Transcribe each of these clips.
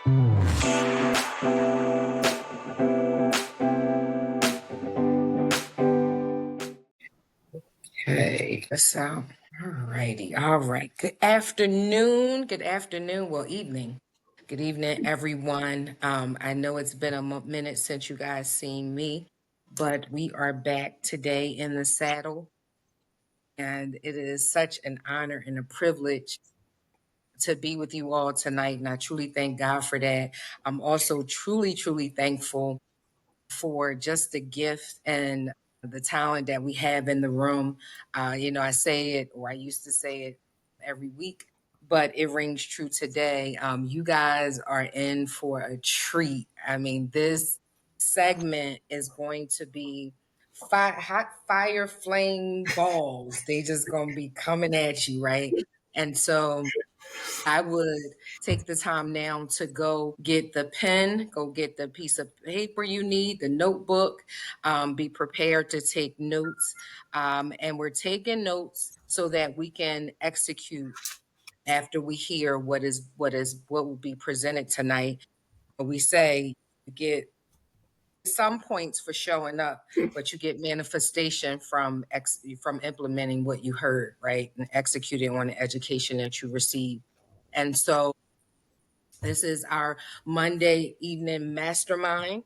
Okay, so all righty, all right. Good afternoon. Good afternoon. Well, evening. Good evening, everyone. I know it's been a minute since you guys seen me, but we are back today in the saddle, and it is such an honor and a privilege to be with you all tonight. And I truly thank God for that. I'm also truly, truly thankful for just the gift and the talent that we have in the room. I say it, or I used to say it every week, but it rings true today. You guys are in for a treat. I mean, this segment is going to be hot fire flame balls. They just going to be coming at you, right? And so I would take the time now to go get the pen, go get the piece of paper you need, the notebook, be prepared to take notes. And we're taking notes so that we can execute after we hear what will be presented tonight. We say you get some points for showing up, but you get manifestation from implementing what you heard, right? And executing on the education that you received. And so this is our Monday evening mastermind,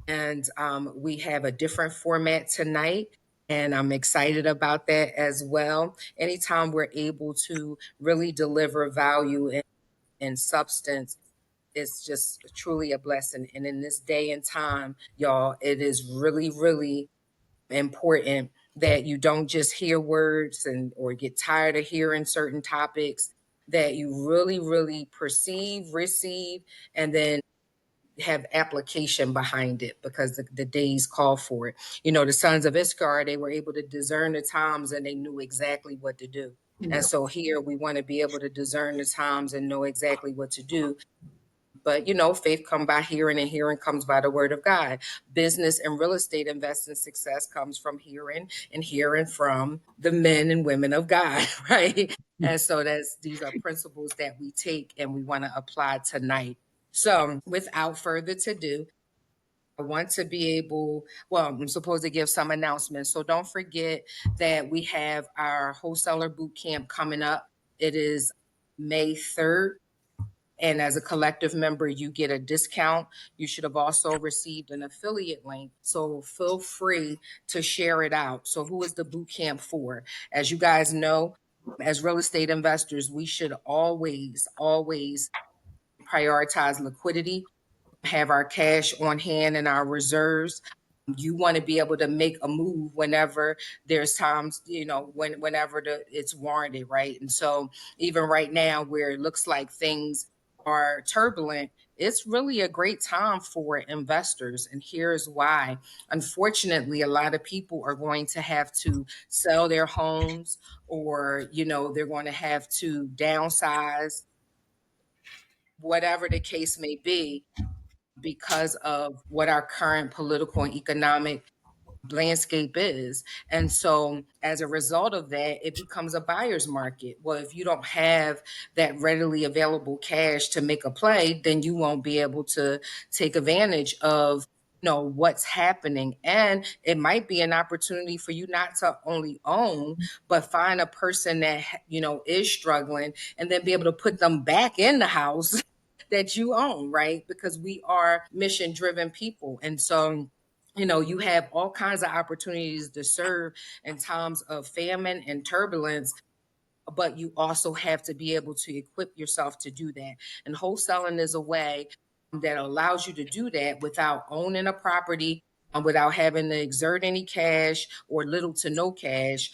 and we have a different format tonight. And I'm excited about that as well. Anytime we're able to really deliver value and substance, it's just truly a blessing. And in this day and time, y'all, it is really, really important that you don't just hear words and or get tired of hearing certain topics, that you really, really perceive, receive, and then have application behind it, because the days call for it. The sons of Issachar, they were able to discern the times and they knew exactly what to do. And so here we want to be able to discern the times and know exactly what to do. But faith comes by hearing, and hearing comes by the word of God. Business and real estate investing success comes from hearing, and hearing from the men and women of God, right? And so these are principles that we take and we want to apply tonight. So without further ado, I want to be able, well, I'm supposed to give some announcements. So don't forget that we have our wholesaler boot camp coming up. It is May 3rd. And as a collective member, you get a discount. You should have also received an affiliate link. So feel free to share it out. So who is the boot camp for? As you guys know, as real estate investors, we should always, always prioritize liquidity, have our cash on hand and our reserves. You want to be able to make a move whenever there's times, whenever it's warranted, right? And so even right now, where it looks like things are turbulent, it's really a great time for investors. And here's why. Unfortunately, a lot of people are going to have to sell their homes, or, they're going to have to downsize, whatever the case may be, because of what our current political and economic landscape is. And so as a result of that, it becomes a buyer's market. Well, if you don't have that readily available cash to make a play, then you won't be able to take advantage of what's happening. And it might be an opportunity for you not to only own, but find a person that is struggling, and then be able to put them back in the house that you own, right? Because we are mission driven people. And so you have all kinds of opportunities to serve in times of famine and turbulence, but you also have to be able to equip yourself to do that. And wholesaling is a way that allows you to do that without owning a property, without having to exert any cash or little to no cash,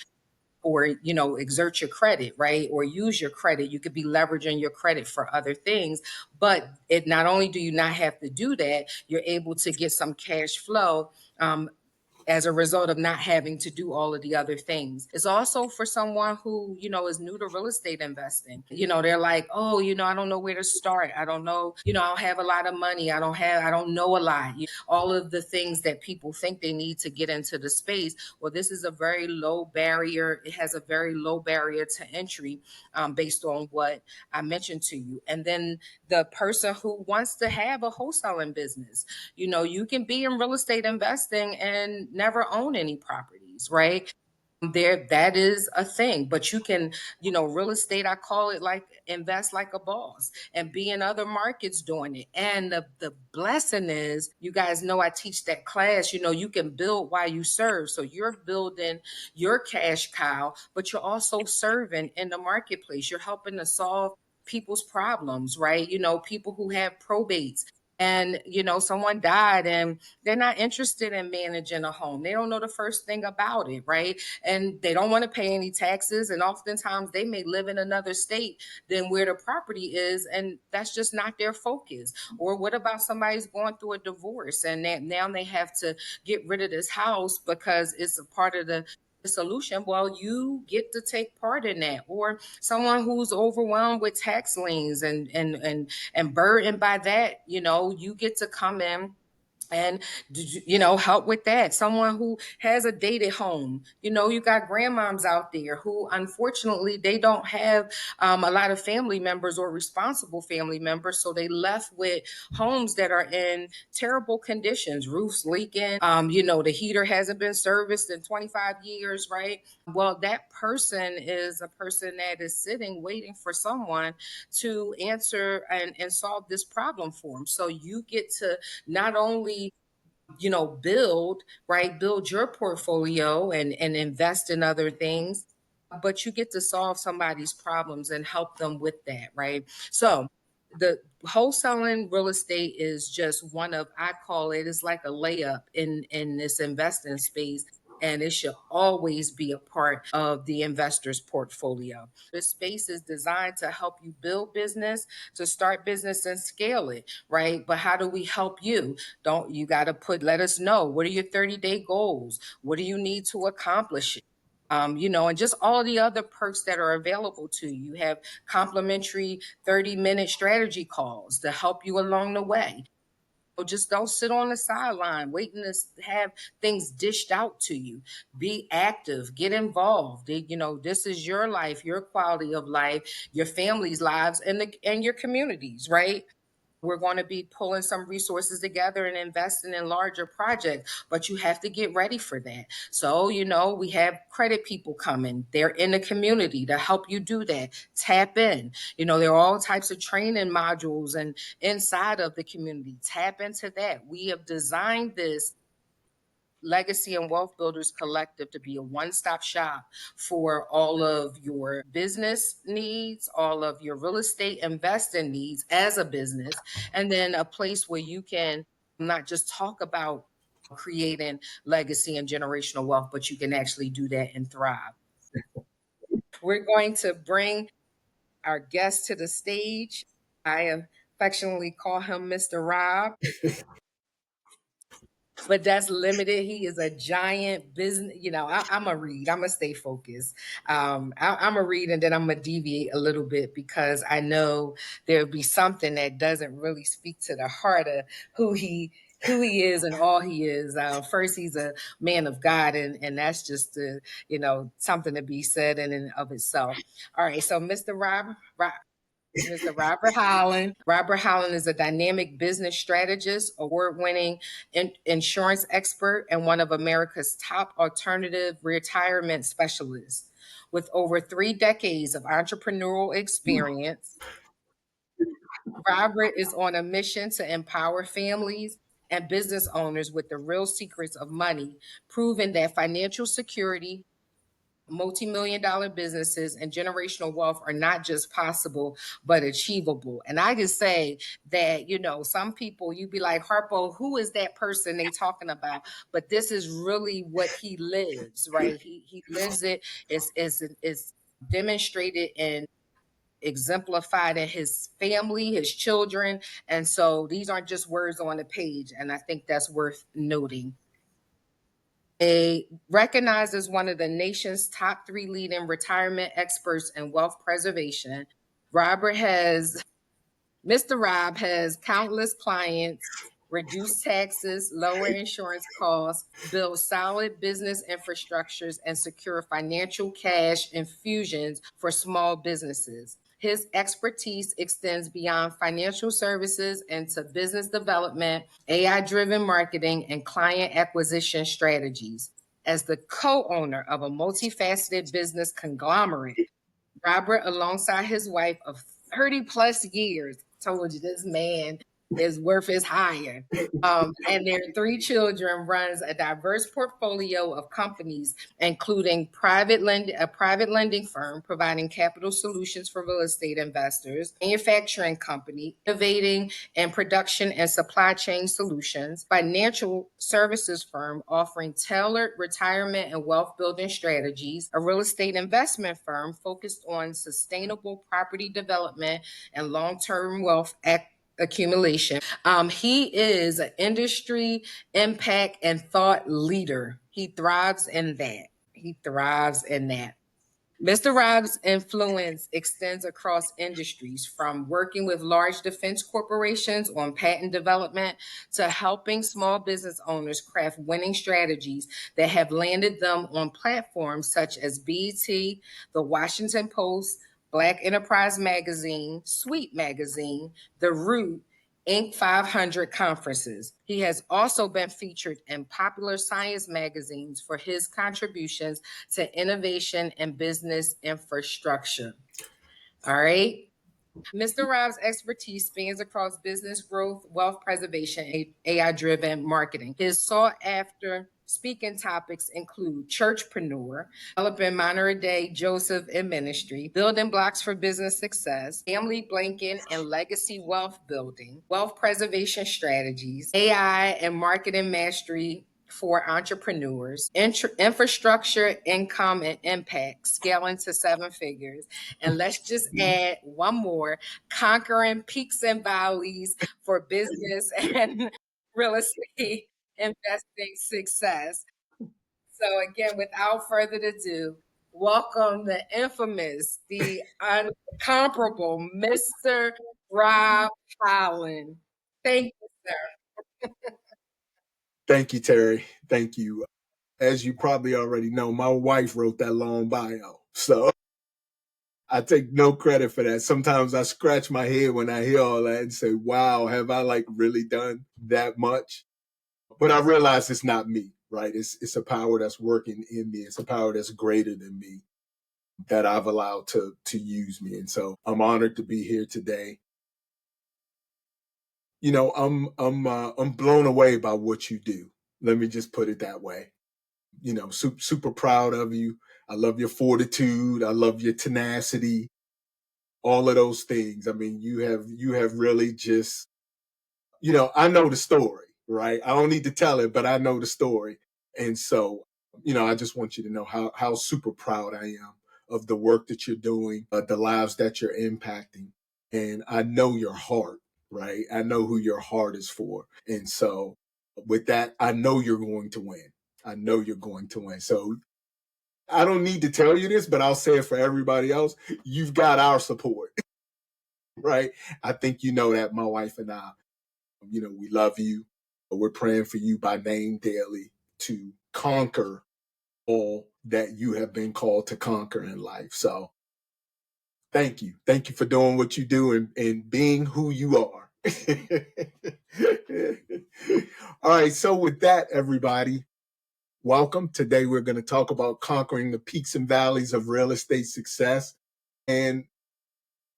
or exert your credit, right, or use your credit. You could be leveraging your credit for other things, but not only do you not have to do that, you're able to get some cash flow as a result of not having to do all of the other things. It's also for someone who, is new to real estate investing. They're like, oh, I don't know where to start. I don't know, I don't have a lot of money. I don't know a lot. All of the things that people think they need to get into the space. Well, this is a very low barrier. It has a very low barrier to entry, based on what I mentioned to you. And then the person who wants to have a wholesaling business, you can be in real estate investing and never own any properties, right? There, that is a thing, but you can, real estate, I call it like invest like a boss and be in other markets doing it. And the blessing is, you guys know I teach that class, you can build while you serve. So you're building your cash cow, but you're also serving in the marketplace. You're helping to solve people's problems, right? People who have probates, and someone died and they're not interested in managing a home. They don't know the first thing about it, right? And they don't want to pay any taxes, and oftentimes they may live in another state than where the property is, and that's just not their focus. Or what about somebody's going through a divorce and now they have to get rid of this house because it's a part of the solution? Well, you get to take part in that. Or someone who's overwhelmed with tax liens and burdened by that, you get to come in and help with that. Someone who has a dated home, you got grandmoms out there who unfortunately they don't have a lot of family members or responsible family members, so they left with homes that are in terrible conditions, roofs leaking, the heater hasn't been serviced in 25 years, right? Well, that person is a person that is sitting waiting for someone to answer and solve this problem for them. So you get to not only build, right, build your portfolio and invest in other things, but you get to solve somebody's problems and help them with that, right? So the wholesaling real estate is just one of, I call it, it's like a layup in this investing space, and it should always be a part of the investor's portfolio. This space is designed to help you build business, to start business and scale it, right? But how do we help you? Don't you got to let us know, what are your 30-day goals? What do you need to accomplish it? And just all the other perks that are available to you. You have complimentary 30-minute strategy calls to help you along the way. So just don't sit on the sideline waiting to have things dished out to you. Be active, get involved. This is your life, your quality of life, your family's lives, and your communities, right? We're going to be pulling some resources together and investing in larger projects, but you have to get ready for that. So, we have credit people coming. They're in the community to help you do that. Tap in. There are all types of training modules and inside of the community. Tap into that. We have designed this Legacy and Wealth Builders Collective to be a one-stop shop for all of your business needs, all of your real estate investing needs as a business, and then a place where you can not just talk about creating legacy and generational wealth, but you can actually do that and thrive. We're going to bring our guest to the stage. I affectionately call him Mr. Rob, but that's limited. He is a giant business. I'm a read. I'm gonna stay focused. I'm a read, and then I'm gonna deviate a little bit because I know there'll be something that doesn't really speak to the heart of who he is and all he is. First, he's a man of God, and that's just something to be said in and of itself. All right, so Mr. Robert Holland. Robert Holland is a dynamic business strategist, award-winning insurance expert, and one of America's top alternative retirement specialists. With over 3 decades of entrepreneurial experience, Robert is on a mission to empower families and business owners with the real secrets of money, proving that financial security, multi-million dollar businesses, and generational wealth are not just possible but achievable. And I can say that, some people, you be like, Harpo, who is that person they talking about? But this is really what he lives, right? He lives it. It's demonstrated and exemplified in his family, his children. And so these aren't just words on the page, and I think that's worth noting. recognized as one of the nation's top 3 leading retirement experts in wealth preservation. Robert has Mr. Rob has countless clients, reduce taxes, lower insurance costs, build solid business infrastructures, and secure financial cash infusions for small businesses. His expertise extends beyond financial services into business development, AI driven marketing, and client acquisition strategies. As the co owner of a multifaceted business conglomerate, Robert, alongside his wife of 30 plus years, told you this man is worth his hire. And their 3 children, runs a diverse portfolio of companies, including a private lending firm providing capital solutions for real estate investors, manufacturing company, innovating in production and supply chain solutions, financial services firm offering tailored retirement and wealth building strategies, a real estate investment firm focused on sustainable property development and long-term wealth accumulation. He is an industry impact and thought leader. He thrives in that. He thrives in that. Mr. Rob's influence extends across industries, from working with large defense corporations on patent development to helping small business owners craft winning strategies that have landed them on platforms such as BET, The Washington Post, Black Enterprise Magazine, Sweet Magazine, The Root, Inc. 500 conferences. He has also been featured in popular science magazines for his contributions to innovation and business infrastructure. All right. Mr. Rob's expertise spans across business growth, wealth preservation, and AI driven marketing. His sought after speaking topics include churchpreneur, developing Monterey Day Joseph in ministry, building blocks for business success, family blanking and legacy wealth building, wealth preservation strategies, AI and marketing mastery for entrepreneurs, infrastructure, income, and impact, scaling to 7 figures. And let's just add one more: conquering peaks and valleys for business and real estate investing success. So, again, without further ado, welcome the infamous, the uncomparable Mr. Rob Holland. Thank you, sir. Thank you, Terry. Thank you. As you probably already know, my wife wrote that long bio. So I take no credit for that. Sometimes I scratch my head when I hear all that and say, wow, have I like really done that much? But I realize it's not me, right? It's a power that's working in me. It's a power that's greater than me that I've allowed to use me. And so I'm honored to be here today. You know, I'm blown away by what you do. Let me just put it that way. You know, super proud of you. I love your fortitude. I love your tenacity. All of those things. I mean, you have really just, you know, I know the story, right? I don't need to tell it, but I know the story. And so, you know, I just want you to know how super proud I am of the work that you're doing, the lives that you're impacting. And I know your heart, right? I know who your heart is for. And so with that, I know you're going to win. I know you're going to win. So I don't need to tell you this, but I'll say it for everybody else. You've got our support, right? I think you know that, my wife and I, you know, we love you. We're praying for you by name daily to conquer all that you have been called to conquer in life. So thank you. Thank you for doing what you do and being who you are. All right. So with that, everybody, welcome. Today, we're going to talk about conquering the peaks and valleys of real estate success. And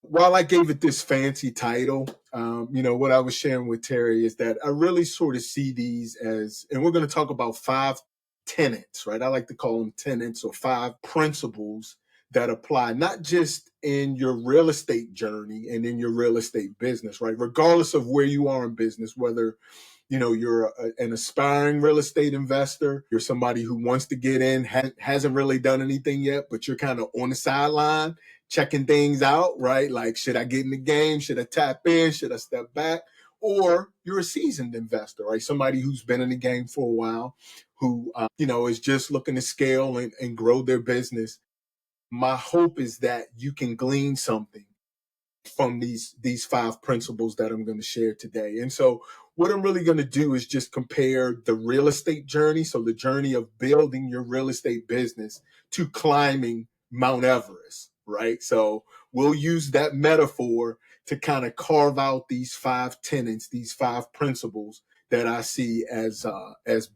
while I gave it this fancy title, you know, what I was sharing with Terry is that I really sort of see these as, and we're going to talk about 5 tenets, right? I like to call them tenets or 5 principles that apply not just in your real estate journey and in your real estate business, right? Regardless of where you are in business, whether you know you're an aspiring real estate investor, you're somebody who wants to get in, hasn't really done anything yet, but you're kind of on the sideline checking things out, right? Like, should I get in the game? Should I tap in? Should I step back? Or you're a seasoned investor, right? Somebody who's been in the game for a while, who, is just looking to scale and grow their business. My hope is that you can glean something from these 5 principles that I'm going to share today. And so what I'm really going to do is just compare the real estate journey, so the journey of building your real estate business, to climbing Mount Everest, right? So we'll use that metaphor to kind of carve out these 5 tenets, these 5 principles that I see as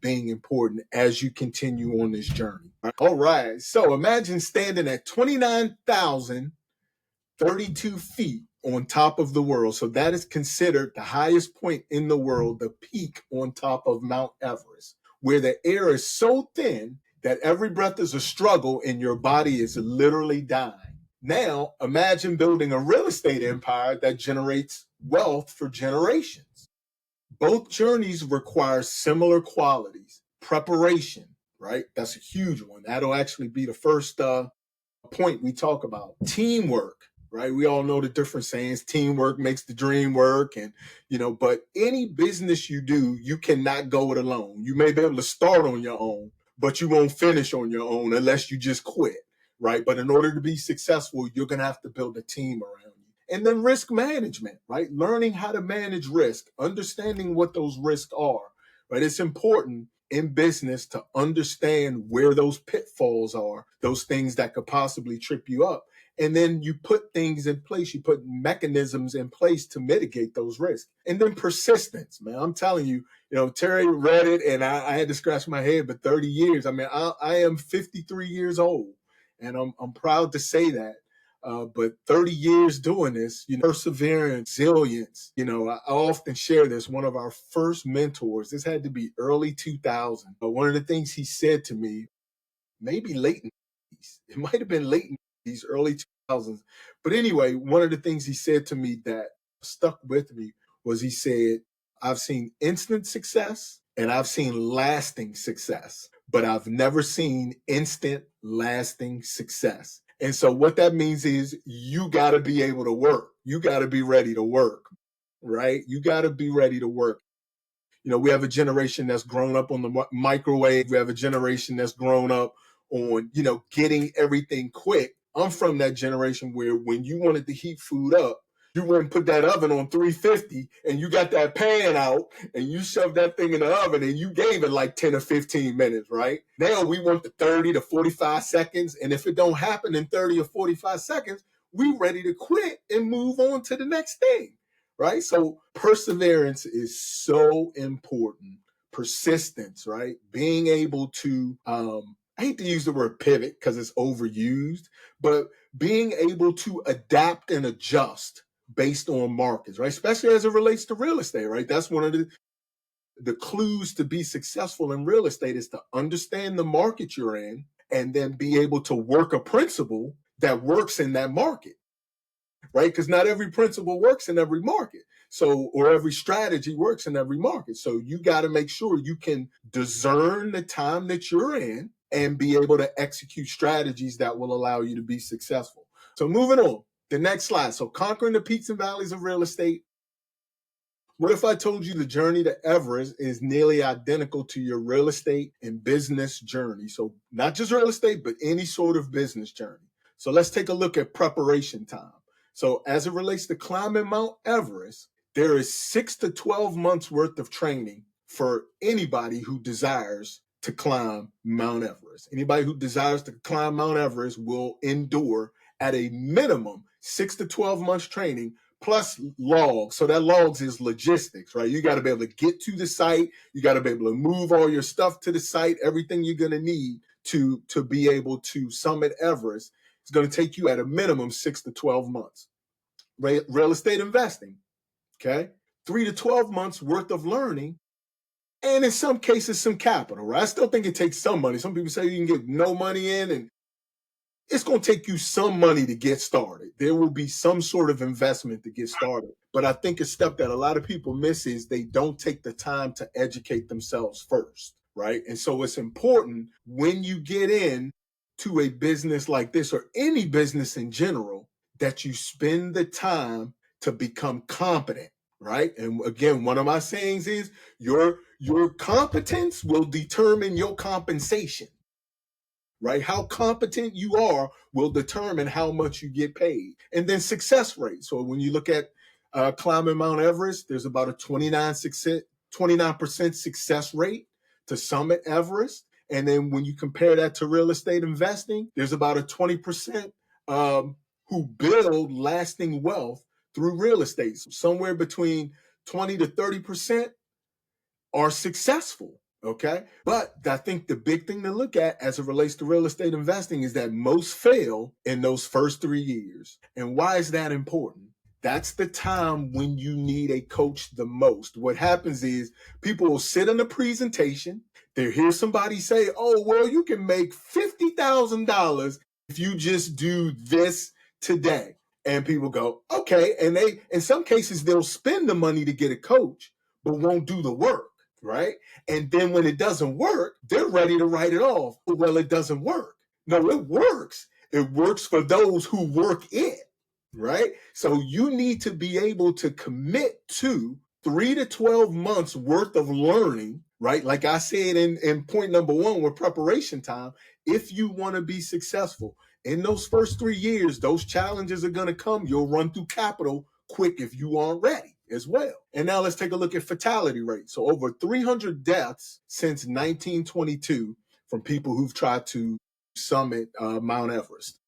being important as you continue on this journey. All right. So imagine standing at 29,032 feet on top of the world. So that is considered the highest point in the world, the peak on top of Mount Everest, where the air is so thin that every breath is a struggle and your body is literally dying. Now, imagine building a real estate empire that generates wealth for generations. Both journeys require similar qualities. Preparation, right? That's a huge one. That'll actually be the first point we talk about. Teamwork, right? We all know the different sayings. Teamwork makes the dream work. And, but any business you do, you cannot go it alone. You may be able to start on your own, but you won't finish on your own unless you just quit, right? But in order to be successful, you're going to have to build a team around you. And then risk management, right? Learning how to manage risk, understanding what those risks are, right? It's important in business to understand where those pitfalls are, those things that could possibly trip you up. And then you put things in place, you put mechanisms in place to mitigate those risks. And then persistence, man. I'm telling you, Terri read it and I had to scratch my head, but 30 years. I mean, I am 53 years old and I'm proud to say that. But 30 years doing this, perseverance, resilience. I often share this. One of our first mentors, this had to be early 2000. But one of the things he said to me, maybe late in the 80s, it might have been late in these early 2000s. But anyway, one of the things he said to me that stuck with me was he said, I've seen instant success and I've seen lasting success, but I've never seen instant lasting success. And so what that means is you got to be able to work. You got to be ready to work, right? You got to be ready to work. We have a generation that's grown up on the microwave. We have a generation that's grown up on, getting everything quick. I'm from that generation where when you wanted to heat food up, you went and put that oven on 350 and you got that pan out and you shoved that thing in the oven and you gave it like 10 or 15 minutes, right? Now we want the 30 to 45 seconds. And if it don't happen in 30 or 45 seconds, we ready to quit and move on to the next thing, right? So perseverance is so important. Persistence, right? Being able to, I hate to use the word pivot because it's overused, but being able to adapt and adjust based on markets, right? Especially as it relates to real estate, right? That's one of the clues to be successful in real estate is to understand the market you're in and then be able to work a principle that works in that market, right? Because not every principle works in every market. So, or every strategy works in every market. So you got to make sure you can discern the time that you're in and be able to execute strategies that will allow you to be successful. So moving on. The next slide. So conquering the peaks and valleys of real estate. What if I told you the journey to Everest is nearly identical to your real estate and business journey? So not just real estate, but any sort of business journey. So let's take a look at preparation time. So as it relates to climbing Mount Everest, there is 6 to 12 months worth of training for anybody who desires to climb Mount Everest. Anybody who desires to climb Mount Everest will endure at a minimum 6 to 12 months training plus logs. So that logs is logistics, right? You got to be able to get to the site. You got to be able to move all your stuff to the site, everything you're going to need to be able to summit Everest. It's going to take you at a minimum 6 to 12 months. Real estate investing, okay? 3 to 12 months worth of learning. And in some cases, some capital, right? I still think it takes some money. Some people say you can get no money in, and it's going to take you some money to get started. There will be some sort of investment to get started. But I think a step that a lot of people miss is they don't take the time to educate themselves first, right? And so it's important when you get in to a business like this or any business in general that you spend the time to become competent, right? And again, one of my sayings is your competence will determine your compensation, right? How competent you are will determine how much you get paid. And then success rate. So when you look at climbing Mount Everest, there's about a 29% success rate to summit Everest. And then when you compare that to real estate investing, there's about a 20% who build lasting wealth through real estate. So somewhere between 20 to 30% are successful. Okay. But I think the big thing to look at as it relates to real estate investing is that most fail in those first 3 years. And why is that important? That's the time when you need a coach the most. What happens is people will sit in a presentation, they hear somebody say, oh, well, you can make $50,000 if you just do this today. And people go, okay. And they, in some cases, they'll spend the money to get a coach, but won't do the work. Right. And then when it doesn't work, they're ready to write it off. Well, it doesn't work. No, it works. It works for those who work it. Right. So you need to be able to commit to 3 to 12 months worth of learning. Right. Like I said in point number 1 with preparation time, if you want to be successful in those first 3 years, those challenges are going to come. You'll run through capital quick if you aren't ready as well. And now let's take a look at fatality rate. So over 300 deaths since 1922 from people who've tried to summit Mount Everest.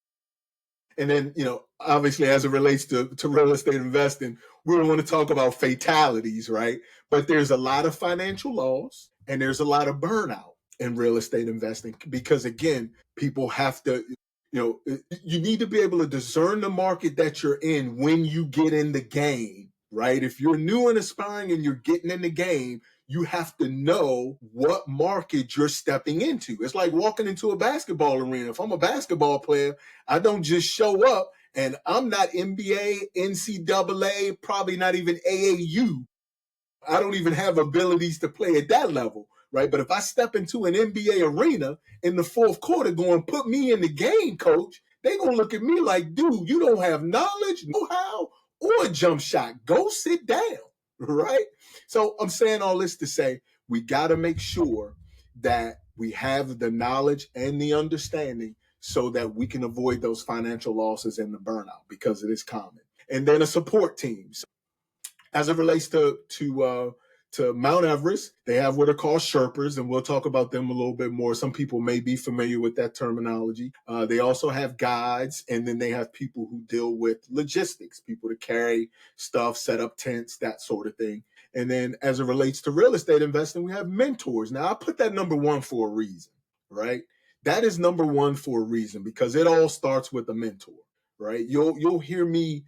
And then, obviously as it relates to real estate investing, we don't want to talk about fatalities, right? But there's a lot of financial loss and there's a lot of burnout in real estate investing because, again, people have to, you need to be able to discern the market that you're in when you get in the game, right? If you're new and aspiring and you're getting in the game, you have to know what market you're stepping into. It's like walking into a basketball arena. If I'm a basketball player, I don't just show up, and I'm not NBA, NCAA, probably not even AAU. I don't even have abilities to play at that level, right? But if I step into an NBA arena in the fourth quarter going, put me in the game, coach, they're going to look at me like, dude, you don't have knowledge, know-how, or a jump shot. Go sit down, right? So I'm saying all this to say we got to make sure that we have the knowledge and the understanding so that we can avoid those financial losses and the burnout because it is common. And then a support team. So as it relates to Mount Everest, they have what are called Sherpas, and we'll talk about them a little bit more. Some people may be familiar with that terminology. They also have guides, and then they have people who deal with logistics, people to carry stuff, set up tents, that sort of thing. And then as it relates to real estate investing, we have mentors. Now, I put that number 1 for a reason, right? That is number 1 for a reason because it all starts with a mentor, right? You'll hear me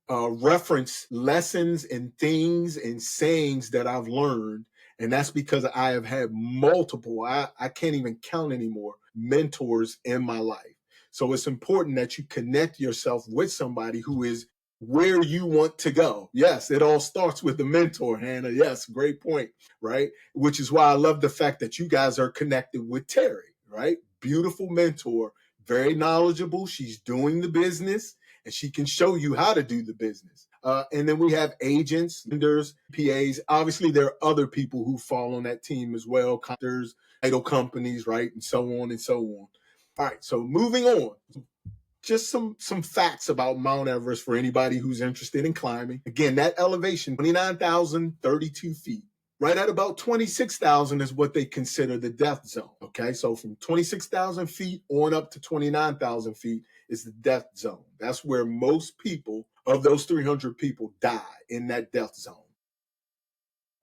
reference lessons and things and sayings that I've learned. And that's because I have had multiple, I can't even count anymore, mentors in my life. So it's important that you connect yourself with somebody who is where you want to go. Yes, it all starts with the mentor, Hannah. Yes, great point, right? Which is why I love the fact that you guys are connected with Terri, right? Beautiful mentor, very knowledgeable. She's doing the business and she can show you how to do the business. And then we have agents, vendors, PAs. Obviously, there are other people who fall on that team as well, contractors, title companies, right? And so on and so on. All right, so moving on. Just some facts about Mount Everest for anybody who's interested in climbing. Again, that elevation, 29,032 feet. Right at about 26,000 is what they consider the death zone. Okay, so from 26,000 feet on up to 29,000 feet is the death zone. That's where most people of those 300 people die in that death zone.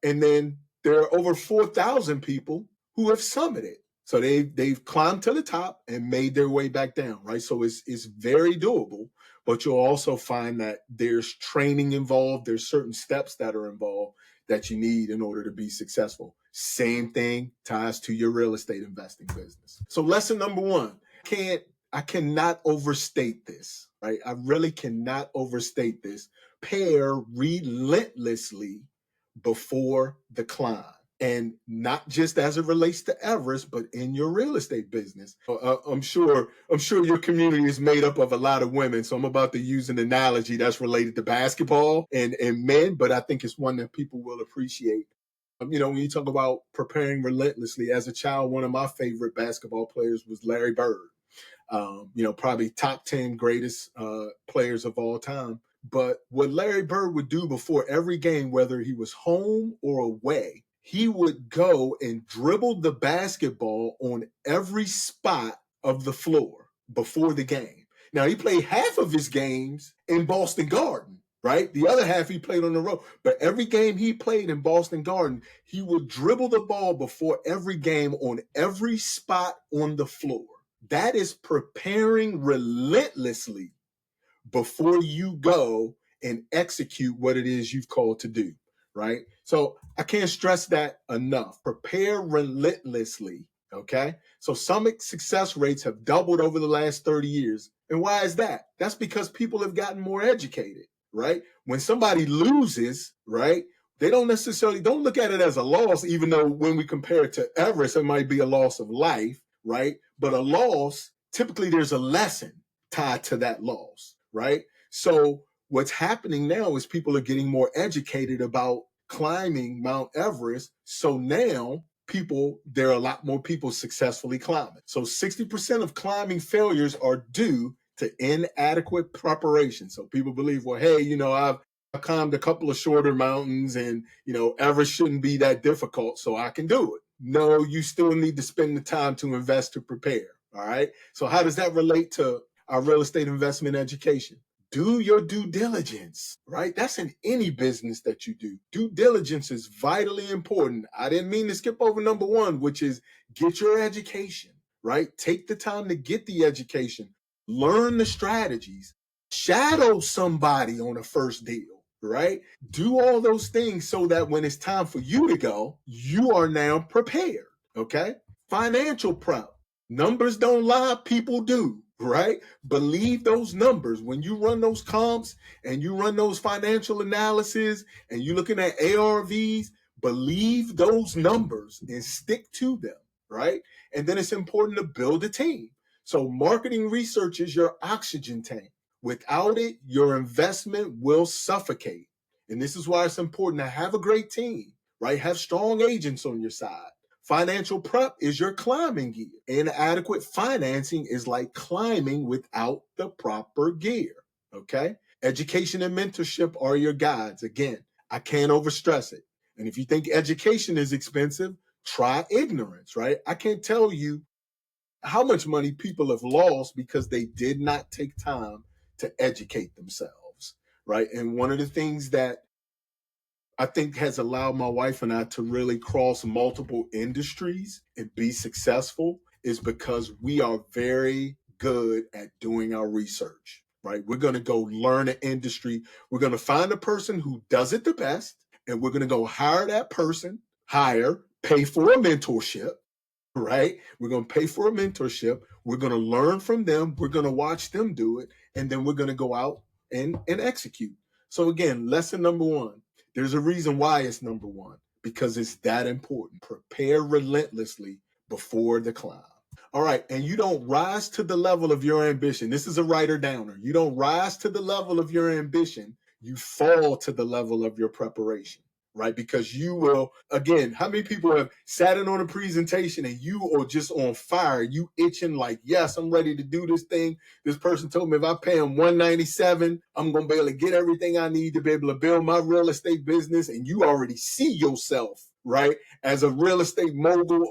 And then there are over 4,000 people who have summited. So they've climbed to the top and made their way back down, right? So it's very doable, but you'll also find that there's training involved. There's certain steps that are involved that you need in order to be successful. Same thing ties to your real estate investing business. So lesson number 1, I cannot overstate this, right? I really cannot overstate this. Prepare relentlessly before the climb. And not just as it relates to Everest, but in your real estate business. I'm sure your community is made up of a lot of women. So I'm about to use an analogy that's related to basketball and men, but I think it's one that people will appreciate. When you talk about preparing relentlessly, as a child, one of my favorite basketball players was Larry Bird. Probably top 10 greatest players of all time. But what Larry Bird would do before every game, whether he was home or away, he would go and dribble the basketball on every spot of the floor before the game. Now, he played half of his games in Boston Garden, right? The other half he played on the road. But every game he played in Boston Garden, he would dribble the ball before every game on every spot on the floor. That is preparing relentlessly before you go and execute what it is you've called to do, right? So I can't stress that enough. Prepare relentlessly, okay? So summit success rates have doubled over the last 30 years. And why is that? That's because people have gotten more educated, right? When somebody loses, right, they don't look at it as a loss, even though when we compare it to Everest, it might be a loss of life, right? But a loss, typically there's a lesson tied to that loss, right? So what's happening now is people are getting more educated about climbing Mount Everest. So now there are a lot more people successfully climbing. So 60% of climbing failures are due to inadequate preparation. So people believe, well, hey, I've climbed a couple of shorter mountains and, Everest shouldn't be that difficult, so I can do it. No, you still need to spend the time to invest to prepare. All right. So how does that relate to our real estate investment education? Do your due diligence, right? That's in any business that you do. Due diligence is vitally important. I didn't mean to skip over number one, which is get your education, right? Take the time to get the education, learn the strategies, shadow somebody on a first deal, right? Do all those things so that when it's time for you to go, you are now prepared, okay? Financial prep. Numbers don't lie, people do, right? Believe those numbers. When you run those comps and you run those financial analysis and you're looking at ARVs, believe those numbers and stick to them, right? And then it's important to build a team. So marketing research is your oxygen tank. Without it, your investment will suffocate. And this is why it's important to have a great team, right? Have strong agents on your side. Financial prep is your climbing gear. Inadequate financing is like climbing without the proper gear, okay? Education and mentorship are your guides. Again, I can't overstress it. And if you think education is expensive, try ignorance, right? I can't tell you how much money people have lost because they did not take time to educate themselves, right? And one of the things that I think has allowed my wife and I to really cross multiple industries and be successful is because we are very good at doing our research, right? We're going to go learn an industry. We're going to find a person who does it the best, and we're going to go hire that person, pay for a mentorship, right? We're going to pay for a mentorship. We're going to learn from them. We're going to watch them do it. And then we're going to go out and execute. So again, lesson number one, there's a reason why it's number one, because it's that important. Prepare relentlessly before the climb. All right. And you don't rise to the level of your ambition. This is a writer downer. You don't rise to the level of your ambition. You fall to the level of your preparation, right? Because you will, again, how many people have sat in on a presentation and you are just on fire, you itching like, yes, I'm ready to do this thing. This person told me if I pay them $197, I'm going to be able to get everything I need to be able to build my real estate business. And you already see yourself, right, as a real estate mogul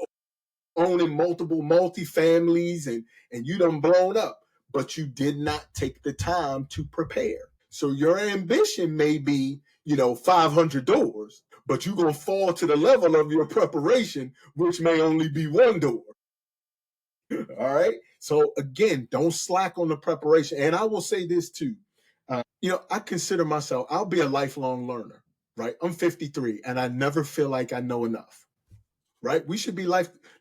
owning multiple multifamilies and you done blown up, but you did not take the time to prepare. So your ambition may be, 500 doors, but you're going to fall to the level of your preparation, which may only be one door. All right. So again, don't slack on the preparation. And I will say this too. I consider myself, I'll be a lifelong learner, right? I'm 53 and I never feel like I know enough. Right? We should be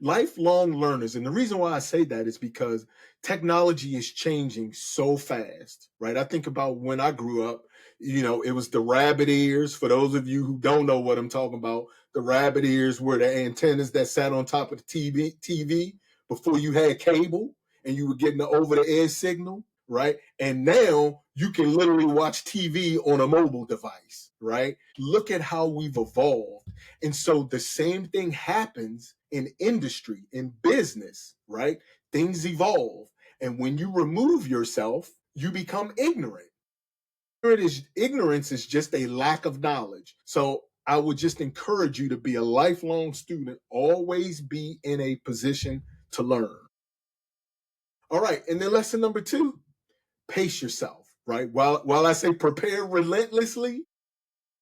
lifelong learners. And the reason why I say that is because technology is changing so fast, right? I think about when I grew up, It was the rabbit ears. For those of you who don't know what I'm talking about, the rabbit ears were the antennas that sat on top of the TV before you had cable and you were getting the over the air signal, right? And now you can literally watch TV on a mobile device, right? Look at how we've evolved. And so the same thing happens in industry, in business, right? Things evolve. And when you remove yourself, you become ignorant. Ignorance is just a lack of knowledge. So I would just encourage you to be a lifelong student, always be in a position to learn. All right. And then lesson number 2, pace yourself, right? While I say prepare relentlessly,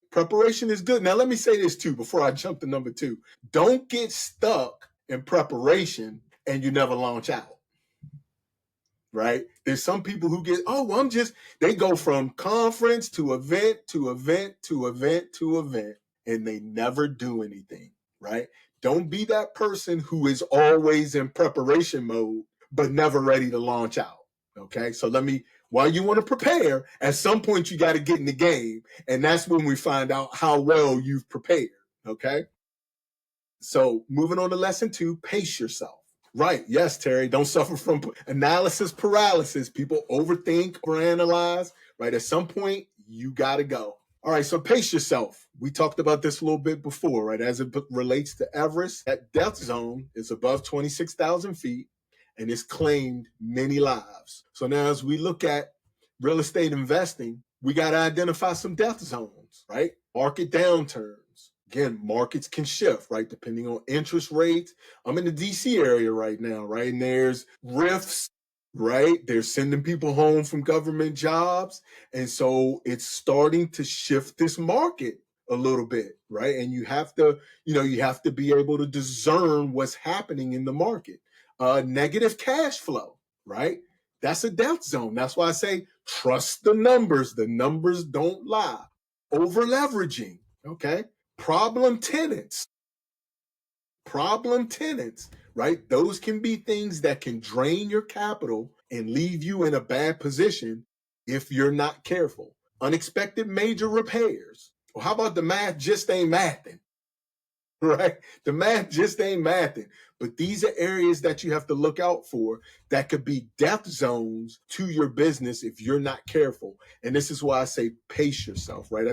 preparation is good. Now, let me say this too before I jump to number 2. Don't get stuck in preparation and you never launch out. Right? There's some people who get, they go from conference to event to event to event to event, and they never do anything, right? Don't be that person who is always in preparation mode, but never ready to launch out. Okay. So while you want to prepare, at some point you got to get in the game. And that's when we find out how well you've prepared. Okay. So moving on to lesson 2, pace yourself. Right. Yes, Terry. Don't suffer from analysis paralysis. People overthink or analyze. Right. At some point, you got to go. All right. So pace yourself. We talked about this a little bit before, right? As it relates to Everest, that death zone is above 26,000 feet and it's claimed many lives. So now as we look at real estate investing, we got to identify some death zones, right? Market downturns. Again, markets can shift, right? Depending on interest rates. I'm in the DC area right now, right? And there's rifts, right? They're sending people home from government jobs. And so it's starting to shift this market a little bit, right? And you have to be able to discern what's happening in the market. Negative cash flow, right? That's a death zone. That's why I say trust the numbers. The numbers don't lie. Over leveraging, okay? Problem tenants, right? Those can be things that can drain your capital and leave you in a bad position if you're not careful. Unexpected major repairs. Well, how about the math just ain't mathing, right? The math just ain't mathing. But these are areas that you have to look out for that could be death zones to your business if you're not careful. And this is why I say pace yourself, right?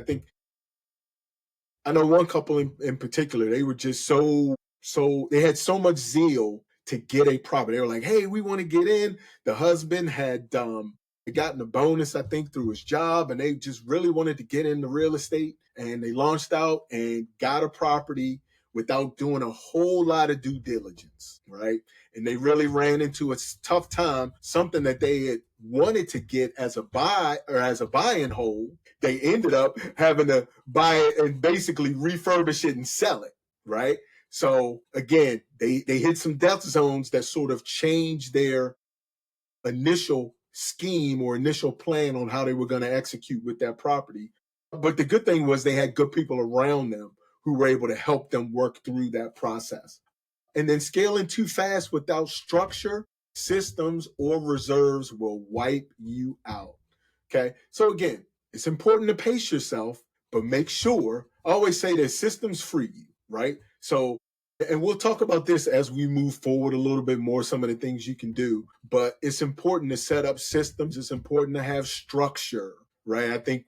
I know one couple in particular, they were just they had so much zeal to get a property. They were like, hey, we want to get in. The husband had gotten a bonus, I think, through his job, and they just really wanted to get into real estate. And they launched out and got a property without doing a whole lot of due diligence, right? And they really ran into a tough time, something that they had wanted to get as a buy or as a buy and hold. They ended up having to buy it and basically refurbish it and sell it, right? So again, they hit some death zones that sort of changed their initial scheme or initial plan on how they were going to execute with that property. But the good thing was they had good people around them who were able to help them work through that process. And then scaling too fast without structure, systems, or reserves will wipe you out. Okay. So again, it's important to pace yourself, but make sure, I always say that systems free you, right? So, and we'll talk about this as we move forward a little bit more, some of the things you can do, but it's important to set up systems. It's important to have structure, right? I think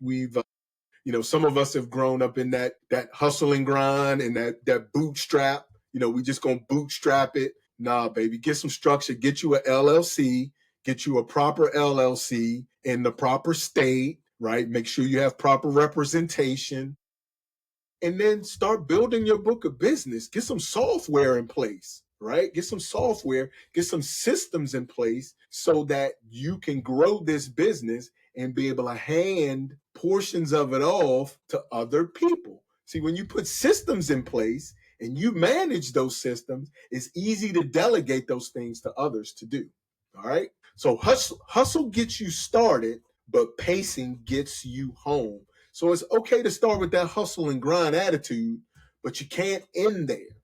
some of us have grown up in that hustle and grind and that bootstrap. We just gonna bootstrap it. Nah, baby, get some structure. Get you a LLC. Get you a proper LLC in the proper state, right? Make sure you have proper representation. And then start building your book of business. Get some software in place, right? Get some software, get some systems in place so that you can grow this business and be able to hand portions of it off to other people. See, when you put systems in place and you manage those systems, it's easy to delegate those things to others to do. All right. So hustle gets you started, but pacing gets you home. So it's okay to start with that hustle and grind attitude, but you can't end there.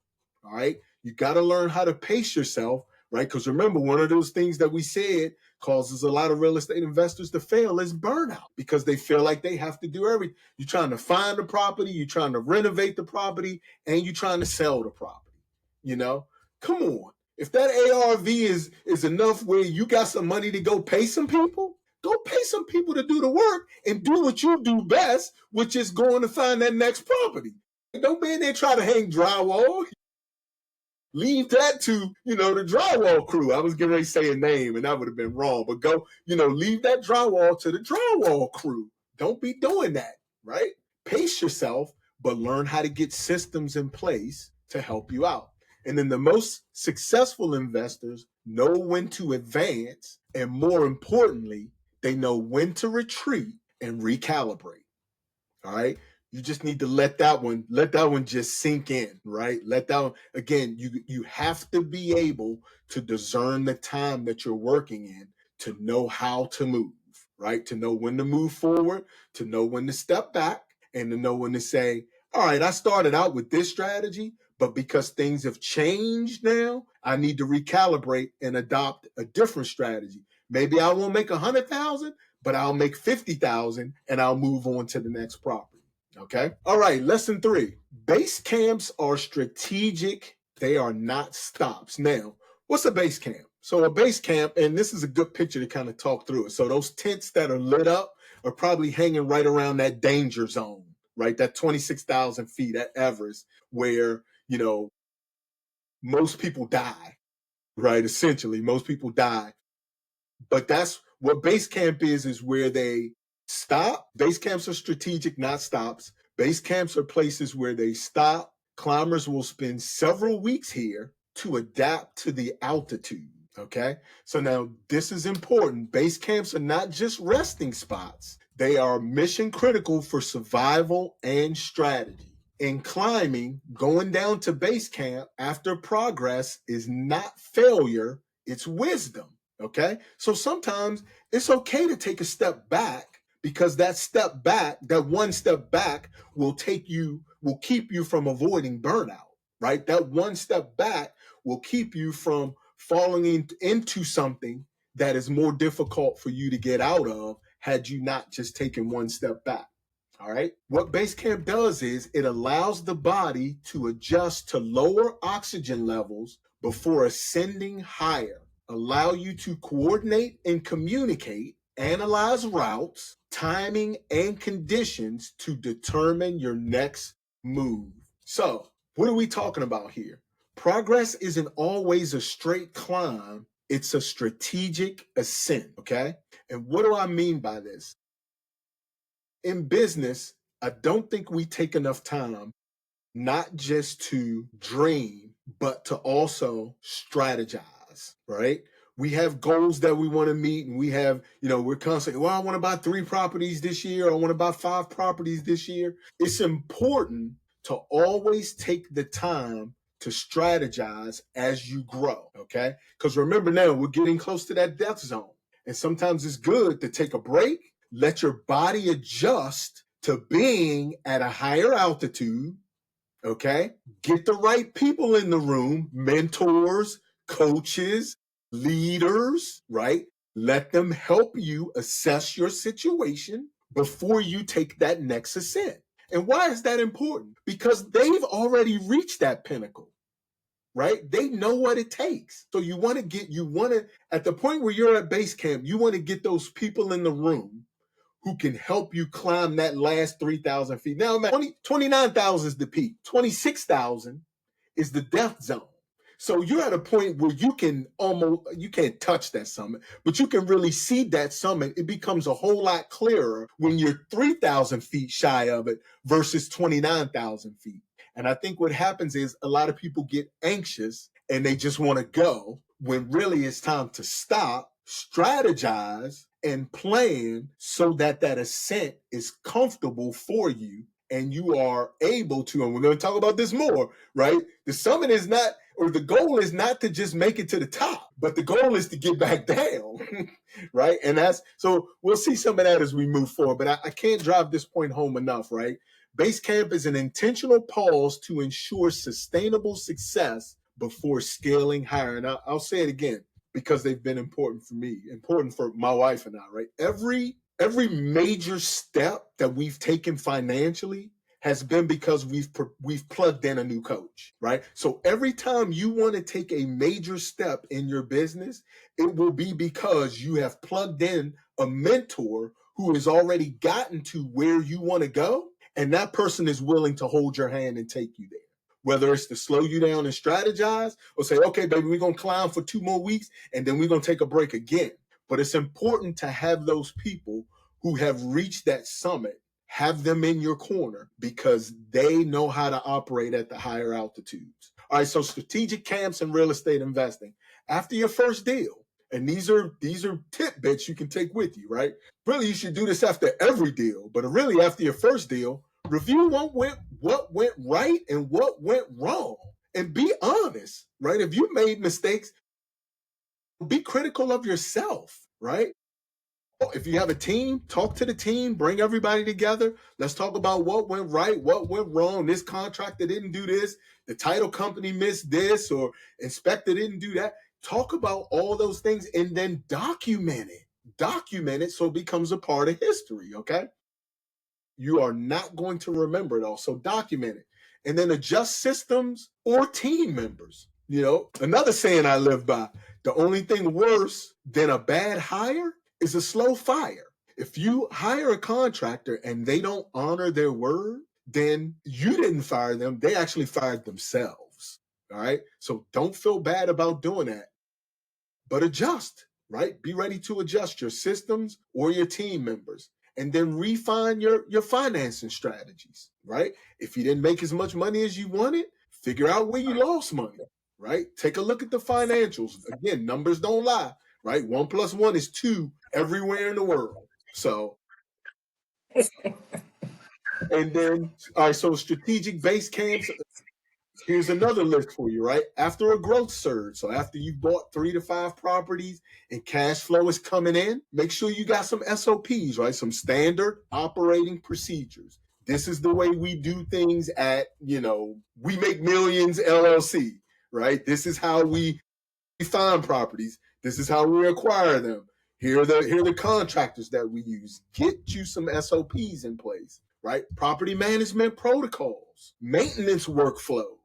All right. You got to learn how to pace yourself, right? Because remember, one of those things that we said causes a lot of real estate investors to fail is burnout, because they feel like they have to do everything. You're trying to find the property, you're trying to renovate the property, and you're trying to sell the property. You know, come on. If that ARV is enough where you got some money to go pay some people, go pay some people to do the work and do what you do best, which is going to find that next property. Don't be in there trying to hang drywall. Leave that to, the drywall crew. I was getting ready to say a name and that would have been wrong, but go, leave that drywall to the drywall crew. Don't be doing that, right? Pace yourself, but learn how to get systems in place to help you out. And then the most successful investors know when to advance, and more importantly, they know when to retreat and recalibrate. All right. You just need to let that one just sink in, right? Let that one, again, you have to be able to discern the time that you're working in to know how to move, right? To know when to move forward, to know when to step back, and to know when to say, all right, I started out with this strategy, but because things have changed now, I need to recalibrate and adopt a different strategy. Maybe I won't make 100,000, but I'll make 50,000 and I'll move on to the next property. Okay. All right. Lesson 3. Base camps are strategic. They are not stops. Now, what's a base camp? So a base camp, and this is a good picture to kind of talk through it. So those tents that are lit up are probably hanging right around that danger zone, right? That 26,000 feet at Everest, where, most people die, right? Essentially, most people die. But that's what base camp is where they stop. Base camps are strategic, not stops. Base camps are places where they stop. Climbers will spend several weeks here to adapt to the altitude. Okay. So now this is important. Base camps are not just resting spots. They are mission critical for survival and strategy. In climbing, going down to base camp after progress is not failure, it's wisdom. Okay. So sometimes it's okay to take a step back, because that one step back will keep you from avoiding burnout, right? That one step back will keep you from falling into something that is more difficult for you to get out of had you not just taken one step back. All right. What base camp does is it allows the body to adjust to lower oxygen levels before ascending higher, allow you to coordinate and communicate, analyze routes, timing, and conditions to determine your next move. So, what are we talking about here? Progress isn't always a straight climb. It's a strategic ascent, okay? And what do I mean by this? In business, I don't think we take enough time not just to dream, but to also strategize, right? We have goals that we want to meet, and we have, we're constantly, well, I want to buy 3 properties this year. I want to buy 5 properties this year. It's important to always take the time to strategize as you grow, okay? Because remember now, we're getting close to that death zone. And sometimes it's good to take a break, let your body adjust to being at a higher altitude, okay? Get the right people in the room, mentors, coaches, leaders, right? Let them help you assess your situation before you take that next ascent. And why is that important? Because they've already reached that pinnacle, right? They know what it takes. So at the point where you're at base camp, you want to get those people in the room who can help you climb that last 3,000 feet. Now, 29,000 is the peak. 26,000 is the death zone. So you're at a point where you can't touch that summit, but you can really see that summit. It becomes a whole lot clearer when you're 3,000 feet shy of it versus 29,000 feet. And I think what happens is a lot of people get anxious and they just want to go, when really it's time to stop, strategize, and plan so that ascent is comfortable for you and you are able to, and we're going to talk about this more, right? The summit is not, or the goal is not to just make it to the top, but the goal is to get back down, right? And so we'll see some of that as we move forward, but I can't drive this point home enough, right? Base camp is an intentional pause to ensure sustainable success before scaling higher. And I'll say it again because they've been important for me, important for my wife and I, right? Every major step that we've taken financially has been because we've plugged in a new coach, right? So every time you want to take a major step in your business, it will be because you have plugged in a mentor who has already gotten to where you want to go, and that person is willing to hold your hand and take you there. Whether it's to slow you down and strategize, or say, okay, baby, we're going to climb for 2 more weeks and then we're going to take a break again. But it's important to have those people who have reached that summit, have them in your corner because they know how to operate at the higher altitudes. All right, so strategic camps and real estate investing. After your first deal, and these are tidbits you can take with you, right? Really, you should do this after every deal, but really after your first deal, review what went right and what went wrong, and be honest, right? If you made mistakes, be critical of yourself, right? If you have a team, talk to the team, bring everybody together. Let's talk about what went right, what went wrong. This contractor didn't do this. The title company missed this, or inspector didn't do that. Talk about all those things and then document it. Document it so it becomes a part of history, okay? You are not going to remember it all, so document it. And then adjust systems or team members. You know, another saying I live by, the only thing worse than a bad hire is a slow fire. If you hire a contractor and they don't honor their word, then you didn't fire them. They actually fired themselves. All right. So don't feel bad about doing that, but adjust, right? Be ready to adjust your systems or your team members, and then refine your financing strategies, right? If you didn't make as much money as you wanted, figure out where you lost money, right? Take a look at the financials. Again, numbers don't lie, right? 1 + 1 is 2 everywhere in the world. So, and then, all right, so strategic base camps. Here's another list for you, right? After a growth surge, so after you've bought 3 to 5 properties and cash flow is coming in, make sure you got some SOPs, right? Some standard operating procedures. This is the way we do things at, We Make Millions LLC, right? This is how we find properties. This is how we acquire them. Here are the contractors that we use. Get you some SOPs in place, right? Property management protocols, maintenance workflows,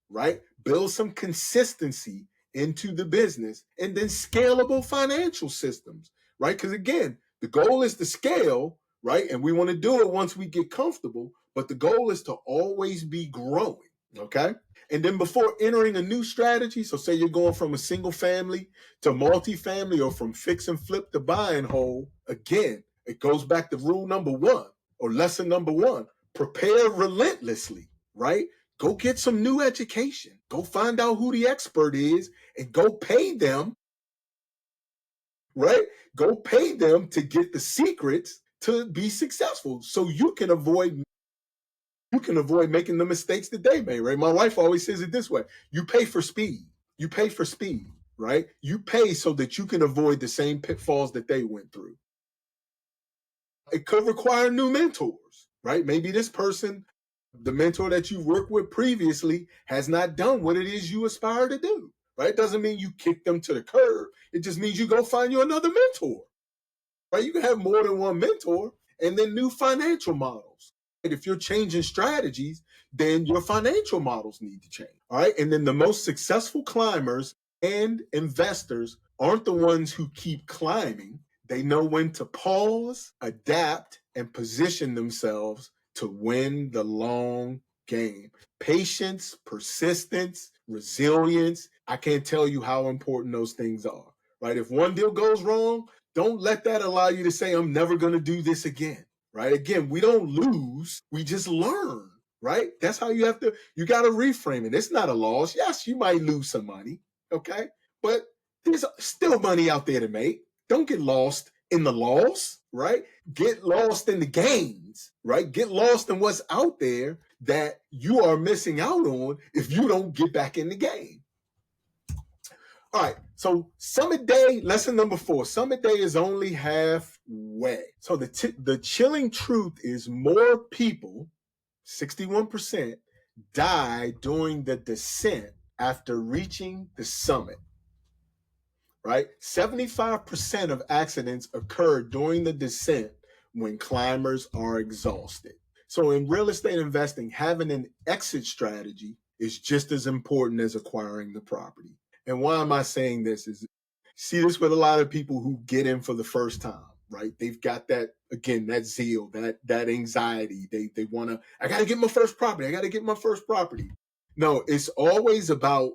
right? Build some consistency into the business, and then scalable financial systems, right? Because again, the goal is to scale, right? And we want to do it once we get comfortable, but the goal is to always be growing, okay? And then before entering a new strategy, so say you're going from a single family to multifamily, or from fix and flip to buy and hold, again, it goes back to rule number 1, or lesson number 1, prepare relentlessly, right? Go get some new education. Go find out who the expert is and go pay them, right? Go pay them to get the secrets to be successful, so you can avoid making the mistakes that they made, right? My wife always says it this way: you pay for speed. You pay for speed, right? You pay so that you can avoid the same pitfalls that they went through. It could require new mentors, right? Maybe this person, the mentor that you worked with previously, has not done what it is you aspire to do, right? It doesn't mean you kick them to the curb. It just means you go find you another mentor, right? You can have more than one mentor. And then new financial models. If you're changing strategies, then your financial models need to change. All right. And then the most successful climbers and investors aren't the ones who keep climbing. They know when to pause, adapt, and position themselves to win the long game. Patience, persistence, resilience. I can't tell you how important those things are, right? If one deal goes wrong, don't let that allow you to say, I'm never going to do this again, right? Again, we don't lose, we just learn, right? That's how you got to reframe it. It's not a loss. Yes, you might lose some money, okay? But there's still money out there to make. Don't get lost in the loss, right? Get lost in the gains, right? Get lost in what's out there that you are missing out on if you don't get back in the game. All right, so Summit Day, lesson number 4. Summit Day is only halfway. So the chilling truth is more people, 61%, die during the descent after reaching the summit, right? 75% of accidents occur during the descent when climbers are exhausted. So in real estate investing, having an exit strategy is just as important as acquiring the property. And why am I saying this? Is see this with a lot of people who get in for the first time, right? They've got that, again, that zeal, that anxiety. They want to, I got to get my first property. I got to get my first property. No, it's always about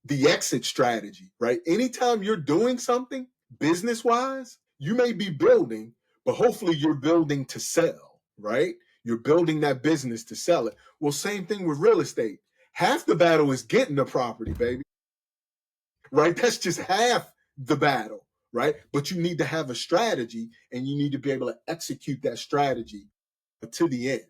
the exit strategy, right? Anytime you're doing something business wise, you may be building, but hopefully you're building to sell, right? You're building that business to sell it. Well, same thing with real estate. Half the battle is getting the property, baby, right? That's just half the battle, right? But you need to have a strategy and you need to be able to execute that strategy to the end,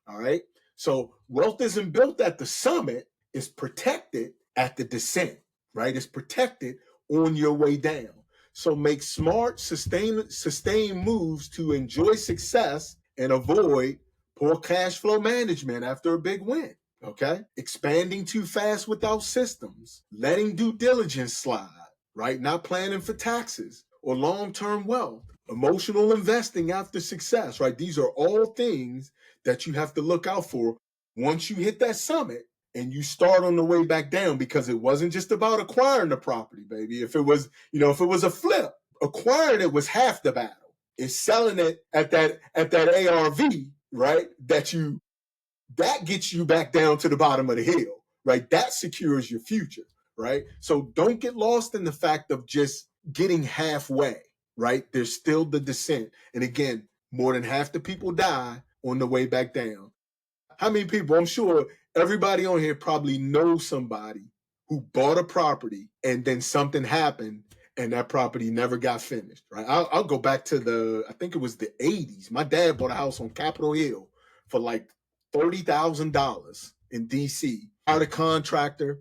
all right? So wealth isn't built at the summit, it's protected at the descent, right? It's protected on your way down. So make smart, sustained moves to enjoy success and avoid poor cash flow management after a big win. Okay. Expanding too fast without systems, letting due diligence slide, right? Not planning for taxes or long term wealth, emotional investing after success, right? These are all things that you have to look out for once you hit that summit and you start on the way back down, because it wasn't just about acquiring the property, baby. If it was, if it was a flip, acquiring it was half the battle. It's selling it at that ARV, right? That gets you back down to the bottom of the hill, right? That secures your future, right? So don't get lost in the fact of just getting halfway, right? There's still the descent. And again, more than half the people die on the way back down. How many people? I'm sure everybody on here probably knows somebody who bought a property and then something happened and that property never got finished, right? I'll go back to I think it was the 80s. My dad bought a house on Capitol Hill for like $30,000 in DC. Hired a contractor.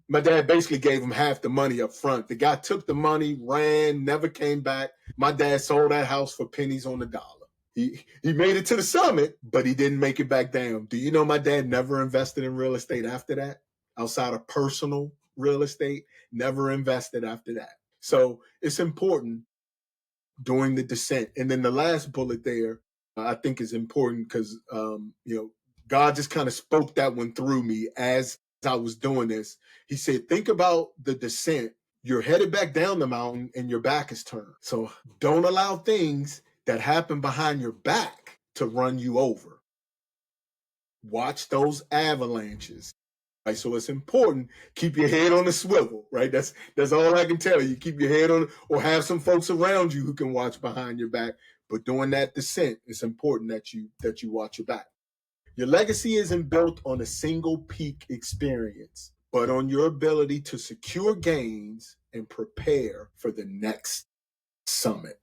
My dad basically gave him half the money up front. The guy took the money, ran, never came back. My dad sold that house for pennies on the dollar. He made it to the summit, but he didn't make it back down. Do you know my dad never invested in real estate after that? Outside of personal real estate, never invested after that. So it's important during the descent. And then the last bullet there, I think is important because, God just kind of spoke that one through me as I was doing this. He said, think about the descent. You're headed back down the mountain and your back is turned. So don't allow things that happen behind your back to run you over. Watch those avalanches. Right, so it's important. Keep your head on the swivel, right? That's all I can tell you. Keep your head on, or have some folks around you who can watch behind your back. But during that descent, it's important that you watch your back. Your legacy isn't built on a single peak experience, but on your ability to secure gains and prepare for the next summit.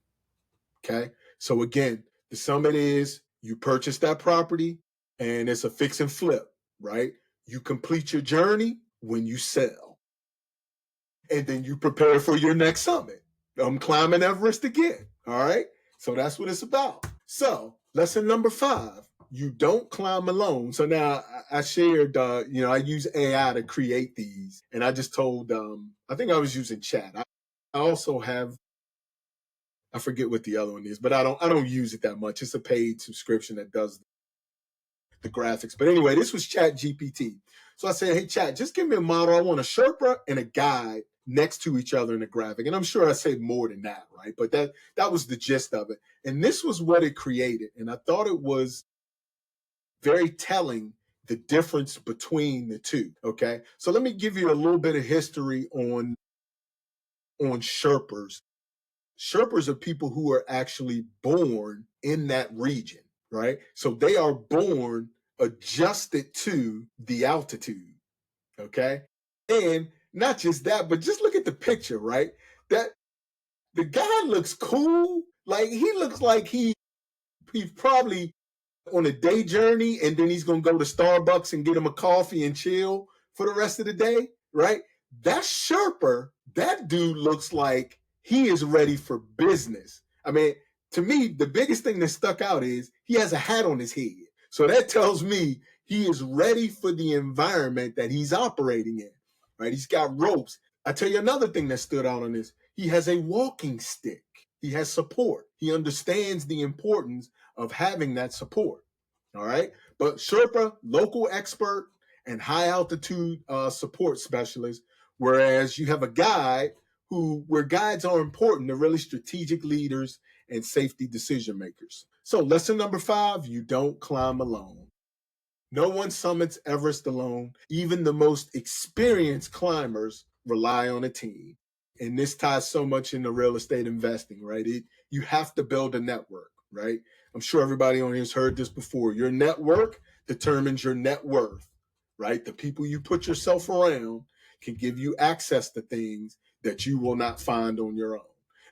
Okay. So again, the summit is you purchase that property and it's a fix and flip, right? You complete your journey when you sell. And then you prepare for your next summit. I'm climbing Everest again. All right. So that's what it's about. So lesson number 5, you don't climb alone. So now I shared, I use AI to create these. And I just told, I think I was using chat. I also have, I forget what the other one is, but I don't use it that much. It's a paid subscription that does the graphics. But anyway, this was Chat GPT. So I said, hey, Chat, just give me a model. I want a Sherpa and a guide next to each other in the graphic. And I'm sure I said more than that, right? But that was the gist of it. And this was what it created. And I thought it was very telling, the difference between the two, okay? So let me give you a little bit of history on Sherpas. Sherpas are people who are actually born in that region, right? So they are born adjusted to the altitude, okay? And not just that, but just look at the picture, right? That the guy looks cool. Like he looks like he's probably on a day journey and then he's going to go to Starbucks and get him a coffee and chill for the rest of the day, right? That Sherpa, that dude looks like he is ready for business. I mean, to me, the biggest thing that stuck out is he has a hat on his head. So that tells me He is ready for the environment that he's operating in, right? He's got ropes. I tell you another thing that stood out on this. He has a walking stick. He has support. He understands the importance of having that support. All right. But Sherpa, local expert and high altitude support specialist, whereas you have a guide where guides are important. They're really strategic leaders and safety decision makers. So lesson number 5, you don't climb alone. No one summits Everest alone. Even the most experienced climbers rely on a team. And this ties so much into real estate investing, right? You have to build a network, right? I'm sure everybody on here has heard this before. Your network determines your net worth, right? The people you put yourself around can give you access to things that you will not find on your own.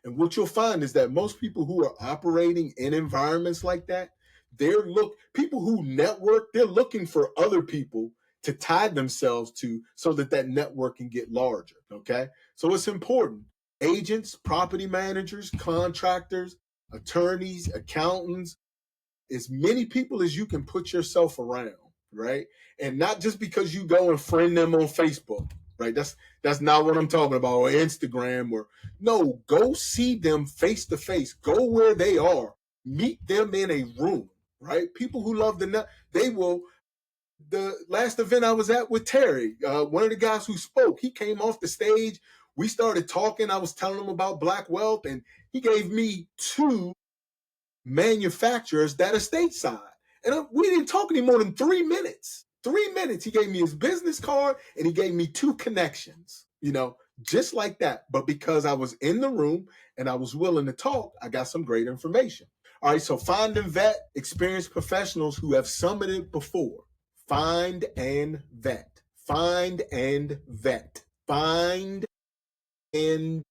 And what you'll find is that most people who are operating in environments like that, people who network, they're looking for other people to tie themselves to so that network can get larger. Okay. So it's important. Agents, property managers, contractors, attorneys, accountants, as many people as you can put yourself around, right? And not just because you go and friend them on Facebook, right? That's not what I'm talking about, or Instagram, or no, go see them face to face. Go where they are. Meet them in a room, right? People who love they will. The last event I was at with Terri, one of the guys who spoke, he came off the stage. We started talking. I was telling him about Black wealth, and he gave me 2 manufacturers that are stateside. And we didn't talk any more than 3 minutes. 3 minutes. He gave me his business card and he gave me 2 connections, just like that. But because I was in the room and I was willing to talk, I got some great information. All right. So find and vet experienced professionals who have summited before. Find and vet. Find and vet. Find and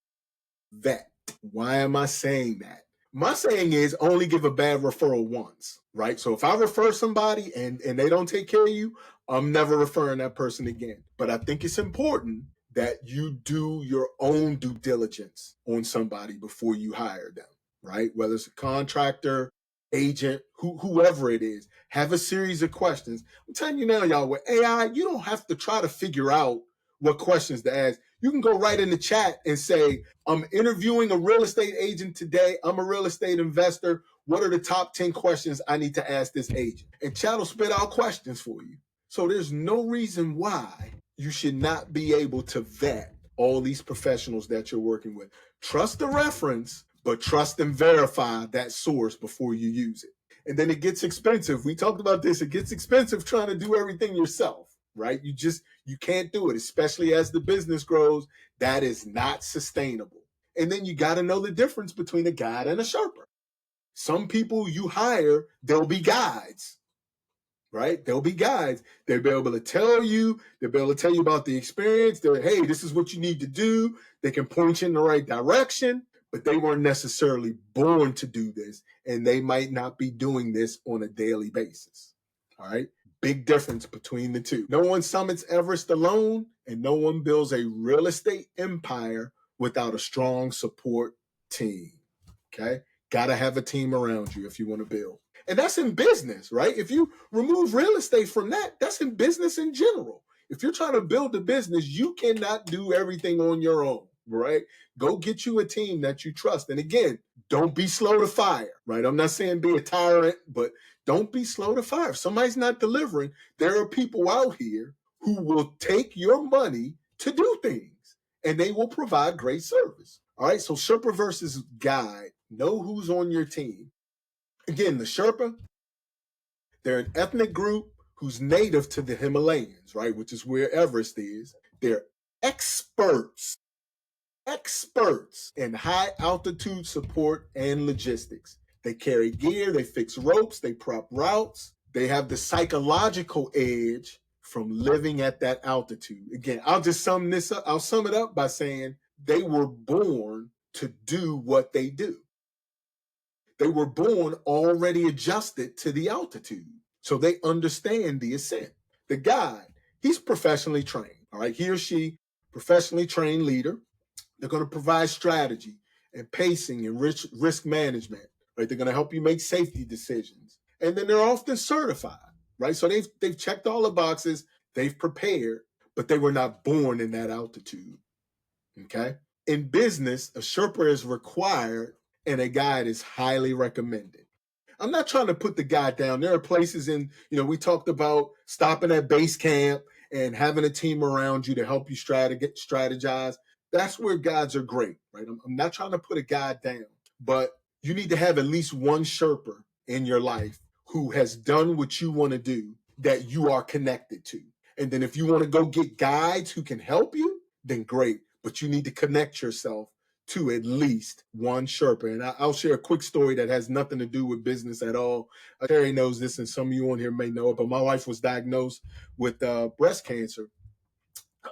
vet. Why am I saying that? My saying is only give a bad referral once, right? So if I refer somebody and they don't take care of you, I'm never referring that person again. But I think it's important that you do your own due diligence on somebody before you hire them, right? Whether it's a contractor, agent, whoever it is, have a series of questions. I'm telling you now, y'all, with AI, you don't have to try to figure out what questions to ask. You can go right in the chat and say, I'm interviewing a real estate agent today. I'm a real estate investor. What are the top 10 questions I need to ask this agent? And chat will spit out questions for you. So there's no reason why you should not be able to vet all these professionals that you're working with. Trust the reference, but trust and verify that source before you use it. And then it gets expensive. We talked about this. It gets expensive trying to do everything yourself, right? You can't do it, especially as the business grows. That is not sustainable. And then you got to know the difference between a guide and a Sherpa. Some people you hire, they'll be guides, right? They'll be guides. They'll be able to tell you, about the experience. Hey, this is what you need to do. They can point you in the right direction, but they weren't necessarily born to do this. And they might not be doing this on a daily basis. All right. Big difference between the two. No one summits Everest alone, and no one builds a real estate empire without a strong support team. Okay. Got to have a team around you if you want to build. And that's in business, right? If you remove real estate from that, that's in business in general. If you're trying to build a business, you cannot do everything on your own, right? Go get you a team that you trust. And again, don't be slow to fire, right? I'm not saying be a tyrant, but don't be slow to fire. If somebody's not delivering, there are people out here who will take your money to do things, and they will provide great service. All right, so Sherpa versus guide. Know who's on your team. Again, the Sherpa, they're an ethnic group who's native to the Himalayas, right, which is where Everest is. They're experts in high altitude support and logistics. They carry gear, they fix ropes, they prop routes. They have the psychological edge from living at that altitude. Again, I'll sum it up by saying they were born to do what they do. They were born already adjusted to the altitude, so they understand the ascent. The guide, he's professionally trained. All right, he or she, professionally trained leader. They're going to provide strategy and pacing and risk management. Right, they're going to help you make safety decisions, and then they're often certified. right? So they've checked all the boxes, they've prepared, but they were not born in that altitude. Okay. In business, a Sherpa is required and a guide is highly recommended. I'm not trying to put the guy down. There are places we talked about stopping at base camp and having a team around you to help you strategize. That's where guides are great, right? I'm not trying to put a guide down, but you need to have at least one Sherpa in your life who has done what you want to do that you are connected to. And then if you want to go get guides who can help you, then great. But you need to connect yourself to at least one Sherpa. And I'll share a quick story that has nothing to do with business at all. Terri knows this, and some of you on here may know it, but my wife was diagnosed with breast cancer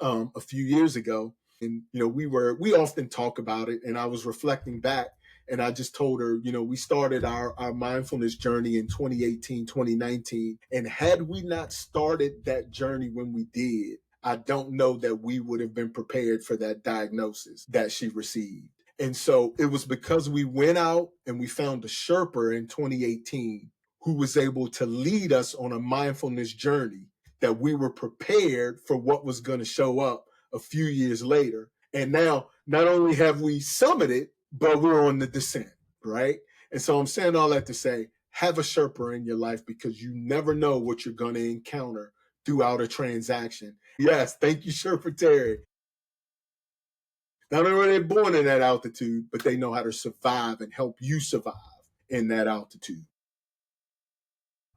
a few years ago. And, we often talk about it, and I was reflecting back, and I just told her, we started our mindfulness journey in 2018, 2019. And had we not started that journey when we did, I don't know that we would have been prepared for that diagnosis that she received. And so it was because we went out and we found a Sherpa in 2018 who was able to lead us on a mindfulness journey that we were prepared for what was going to show up a few years later. And now not only have we summited, but we're on the descent, right? And so I'm saying all that to say, have a Sherpa in your life because you never know what you're going to encounter throughout a transaction. Yes, thank you, Sherpa Terri. Not only are they born in that altitude, but they know how to survive and help you survive in that altitude.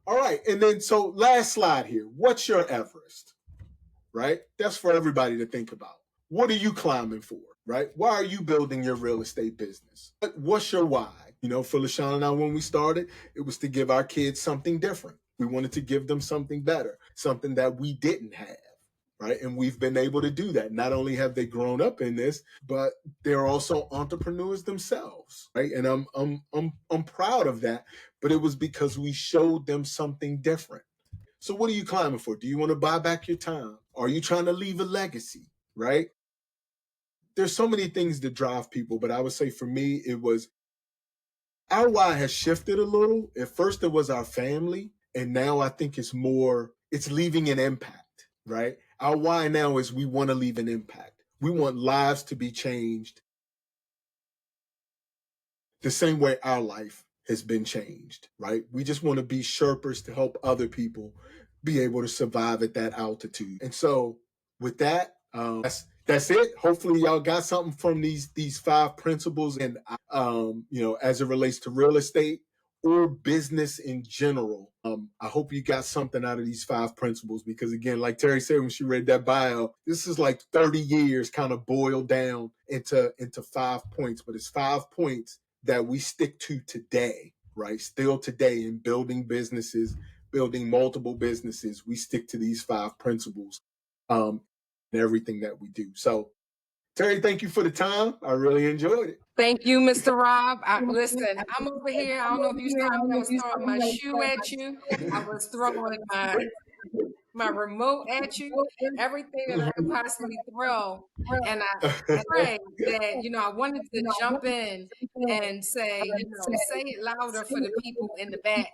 All right, and then so last slide here. What's your Everest? Right? That's for everybody to think about. What are you climbing for? Right? Why are you building your real estate business? What's your why? For LaShawn and I, when we started, it was to give our kids something different. We wanted to give them something better, something that we didn't have. Right. And we've been able to do that. Not only have they grown up in this, but they're also entrepreneurs themselves. Right. And I'm proud of that. But it was because we showed them something different. So what are you climbing for? Do you want to buy back your time? Are you trying to leave a legacy? Right. There's so many things that drive people, but I would say for me, it was our why has shifted a little. At first, it was our family. And now I think it's leaving an impact, right? Our why now is we want to leave an impact. We want lives to be changed the same way our life has been changed, right? We just want to be Sherpas to help other people be able to survive at that altitude. And so with that, that's it. Hopefully y'all got something from these 5 principles. And, as it relates to real estate or business in general, I hope you got something out of these 5 principles because again, like Terri said, when she read that bio, this is like 30 years kind of boiled down into 5 points, but it's 5 points that we stick to today, right? Still today in building businesses, building multiple businesses, we stick to these 5 principles in everything that we do. So, Terri, thank you for the time. I really enjoyed it. Thank you, Mr. Rob. Listen, I'm over here. I don't know if you saw me. I was throwing my shoe at you. I was throwing my remote at you, everything that I could possibly throw. And I pray that, I wanted to jump in and say, say it louder for the people in the back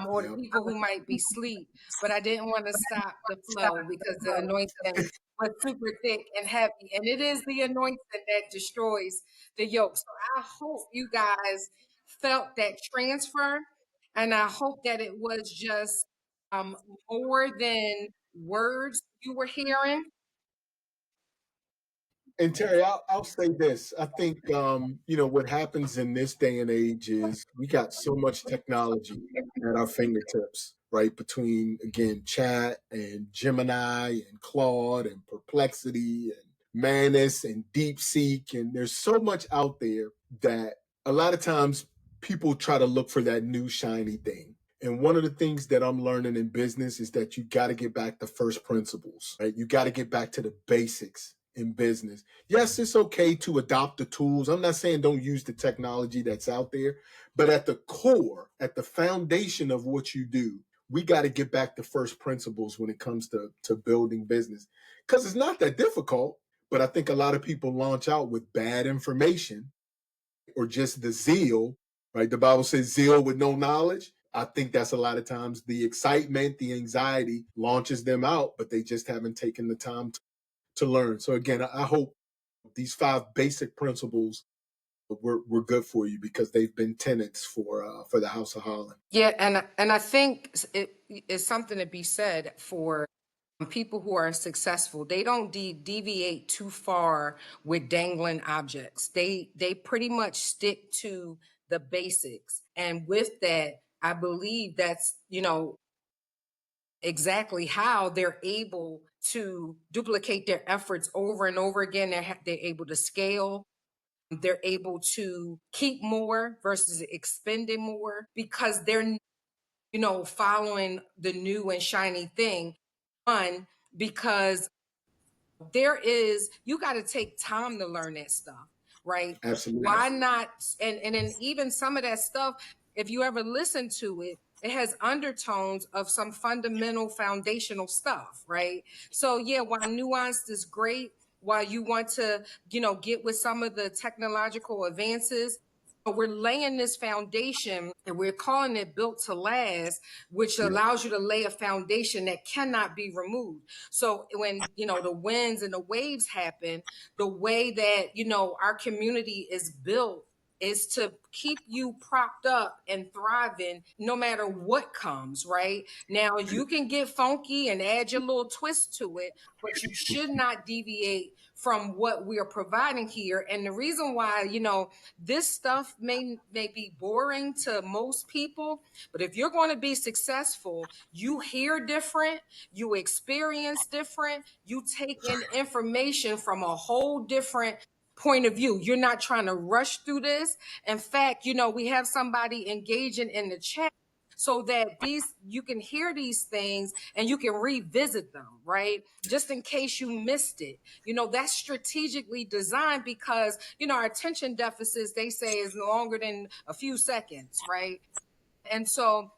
or the people who might be asleep. But I didn't want to stop the flow because the anointing was super thick and heavy. And it is the anointing that destroys the yoke. So I hope you guys felt that transfer. And I hope that it was just um, more than words you were hearing. And Terri, I'll say this. I think, what happens in this day and age is we got so much technology at our fingertips, right? Between, again, chat and Gemini and Claude and Perplexity and Manus and DeepSeek. And there's so much out there that a lot of times people try to look for that new shiny thing. And one of the things that I'm learning in business is that you got to get back to first principles, right? You got to get back to the basics in business. Yes, it's okay to adopt the tools. I'm not saying don't use the technology that's out there, but at the core, at the foundation of what you do, we got to get back to first principles when it comes to building business. Because it's not that difficult, but I think a lot of people launch out with bad information or just the zeal, right? The Bible says zeal with no knowledge. I think that's a lot of times the excitement, the anxiety launches them out, but they just haven't taken the time to learn. So again, I hope these 5 basic principles were good for you because they've been tenets for the House of Holland. Yeah, and I think it is something to be said for people who are successful. They don't deviate too far with dangling objects. They pretty much stick to the basics, and with that, I believe that's exactly how they're able to duplicate their efforts over and over again. They're able to scale. They're able to keep more versus expending more because they're following the new and shiny thing. One, because you got to take time to learn that stuff, right? Absolutely. Why not? And then even some of that stuff, if you ever listen to it, it has undertones of some fundamental foundational stuff, right? So yeah, while nuanced is great, while you want to, get with some of the technological advances, but we're laying this foundation and we're calling it built to last, which Yeah. allows you to lay a foundation that cannot be removed. So when, the winds and the waves happen, the way that, our community is built is to keep you propped up and thriving no matter what comes, right? Now, you can get funky and add your little twist to it, but you should not deviate from what we are providing here. And the reason why, this stuff may be boring to most people, but if you're going to be successful, you hear different, you experience different, you take in information from a whole different point of view. You're not trying to rush through this. In fact, we have somebody engaging in the chat so that you can hear these things and you can revisit them, right? Just in case you missed it. That's strategically designed because, our attention deficits, they say, is longer than a few seconds, right? And so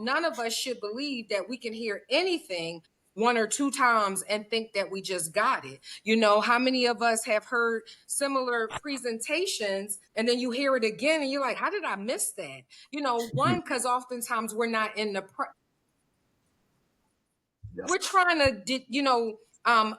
none of us should believe that we can hear anything one or two times and think that we just got it. How many of us have heard similar presentations and then you hear it again and you're like, how did I miss that? One, because oftentimes we're not in the Yeah. we're trying to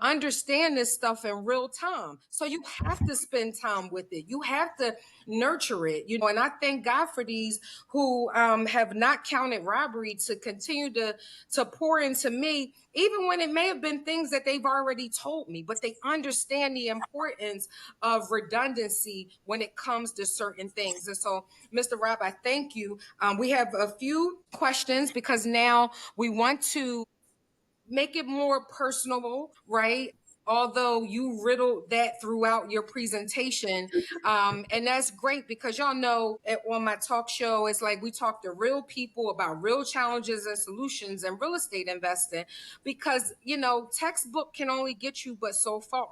understand this stuff in real time, so you have to spend time with it, you have to nurture it, and I thank God for these who have not counted robbery to continue to pour into me, even when it may have been things that they've already told me, but they understand the importance of redundancy when it comes to certain things. And so, Mr. Rob, I thank you. We have a few questions because now we want to make it more personable, right? Although you riddled that throughout your presentation. And that's great because y'all know on my talk show, it's like we talk to real people about real challenges and solutions and real estate investing because, textbook can only get you but so far.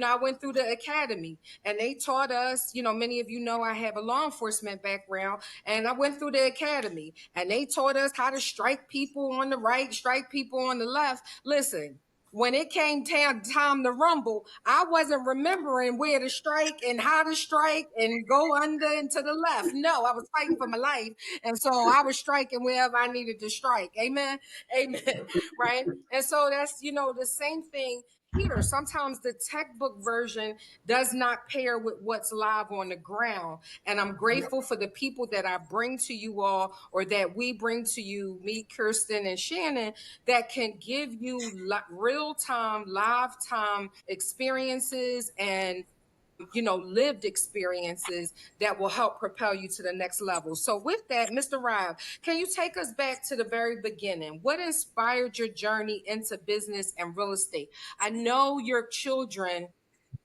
I went through the academy and they taught us, many of you know I have a law enforcement background, and I went through the academy and they taught us how to strike people on the right, strike people on the left. Listen, when it came time to rumble, I wasn't remembering where to strike and how to strike and go under and to the left. No, I was fighting for my life. And so I was striking wherever I needed to strike. Amen. Amen. Right. And so that's, the same thing here. Sometimes the textbook version does not pair with what's live on the ground. And I'm grateful for the people that I bring to you all, or that we bring to you, me, Kirsten, and Shannon, that can give you real time, live time experiences and lived experiences that will help propel you to the next level. So with that, Mr. Rob, can you take us back to the very beginning? What inspired your journey into business and real estate? I know your children,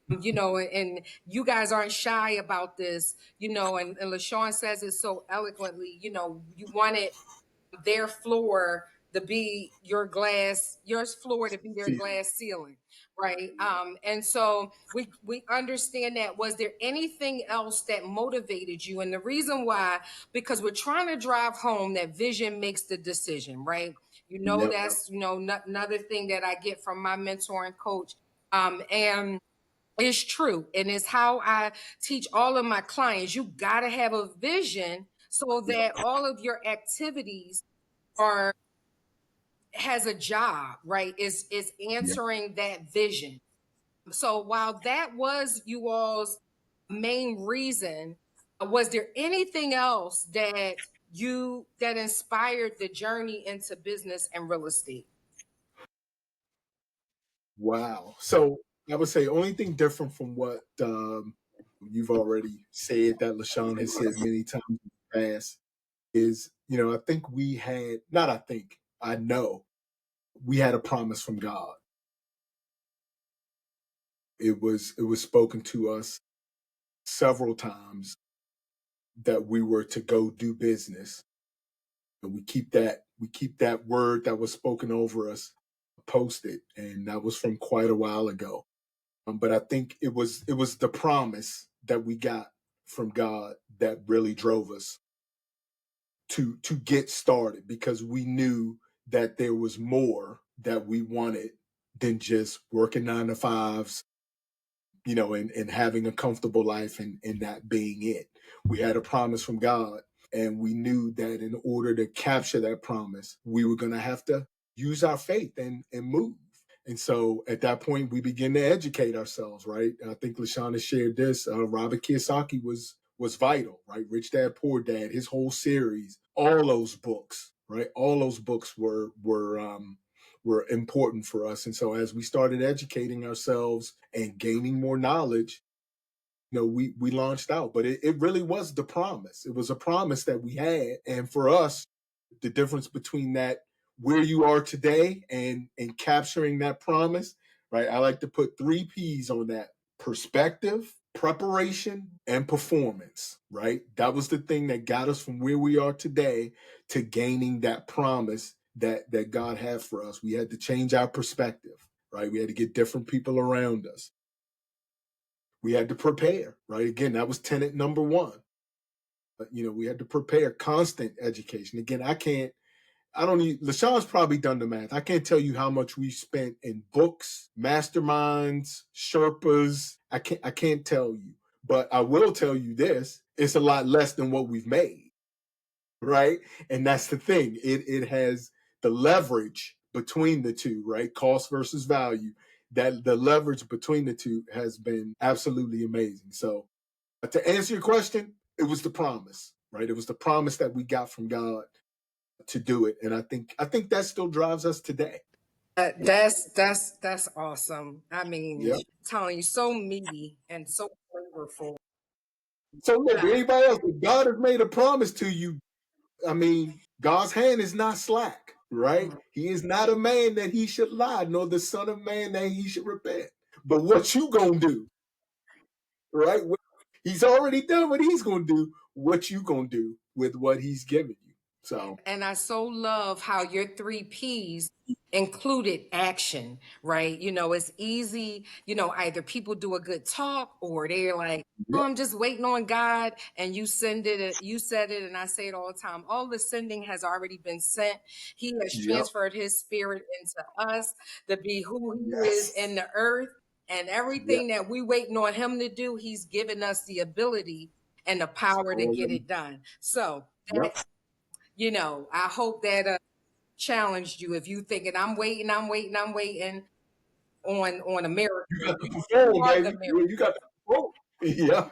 and you guys aren't shy about this, and LaShawn says it so eloquently, you wanted their floor to be your floor to be their glass ceiling, right? And so we understand that. Was there anything else that motivated you? And the reason why, because we're trying to drive home that vision makes the decision, right? Yep. That's another thing that I get from my mentor and coach. And it's true. And it's how I teach all of my clients. You got to have a vision so Yep. that all of your activities are has a job, right? Is Yep. answering that vision. So while that was you all's main reason, was there anything else that inspired the journey into business and real estate? Wow. So I would say only thing different from what you've already said that LaShawn has said many times in the past is, I think we had, not I think, I know we had a promise from God. It was spoken to us several times that we were to go do business. And we keep that word that was spoken over us posted. And that was from quite a while ago. But I think it was the promise that we got from God that really drove us to get started because we knew that there was more that we wanted than just working 9 to 5s, and having a comfortable life and that being it. We had a promise from God, and we knew that in order to capture that promise, we were going to have to use our faith and move. And so at that point, we begin to educate ourselves, right? I think LaShawna shared this. Robert Kiyosaki was vital, right? Rich Dad Poor Dad, his whole series, all those books, right? All those books were important for us. And so as we started educating ourselves and gaining more knowledge, we launched out. But it really was the promise. It was a promise that we had. And for us, the difference between that where you are today and capturing that promise, right? I like to put 3 P's on that: perspective, preparation, and performance, right? That was the thing that got us from where we are today to gaining that promise that God had for us. We had to change our perspective, right? We had to get different people around us. We had to prepare, right? Again, that was tenet number one. But, we had to prepare. Constant education. Again, I don't need, LaShaw's probably done the math. I can't tell you how much we spent in books, masterminds, Sherpas. I can't tell you. But I will tell you this, it's a lot less than what we've made, right? And that's the thing. It has the leverage between the two, right? Cost versus value. That the leverage between the two has been absolutely amazing. So to answer your question, it was the promise, right? It was the promise that we got from God to do it, and I think that still drives us today. That's awesome. I mean, Yeah. telling you, so meaty and so flavorful. So look, Yeah. anybody else, if God has made a promise to you, I mean, God's hand is not slack, right? Mm. He is not a man that he should lie, nor the son of man that he should repent. But what you gonna do, right? He's already done what he's gonna do. What you gonna do with what he's given you? So And I so love how your 3 P's included action, right? It's easy, either people do a good talk or they're like, oh, yep, I'm just waiting on God. And you said it, and I say it all the time. All the sending has already been sent. He has yep, transferred his spirit into us to be who he is yes, in the earth. And yep, everything that we waiting on him to do, he's given us the ability and the power to get already, it done. So yep. I hope that challenged you. If you thinking I'm waiting on a miracle, You got to you perform, are the baby. miracle. You got to perform. Yep.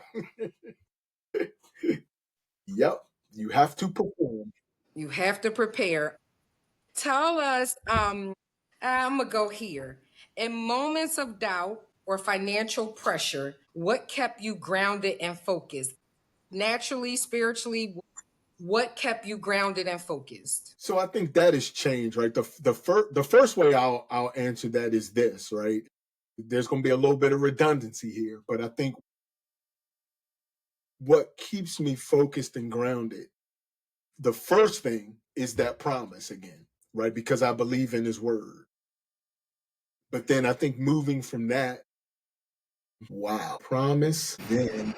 Yep. You have to perform. You have to prepare. Tell us, I'm gonna go here. In moments of doubt or financial pressure, what kept you grounded and focused? Naturally, spiritually, what kept you grounded and focused? So I think that has changed, right? The first way I'll answer that is this, right? There's going to be a little bit of redundancy here, but I think what keeps me focused and grounded, the first thing is that promise again, right? Because I believe in his word. But then I think moving from that, wow, promise, then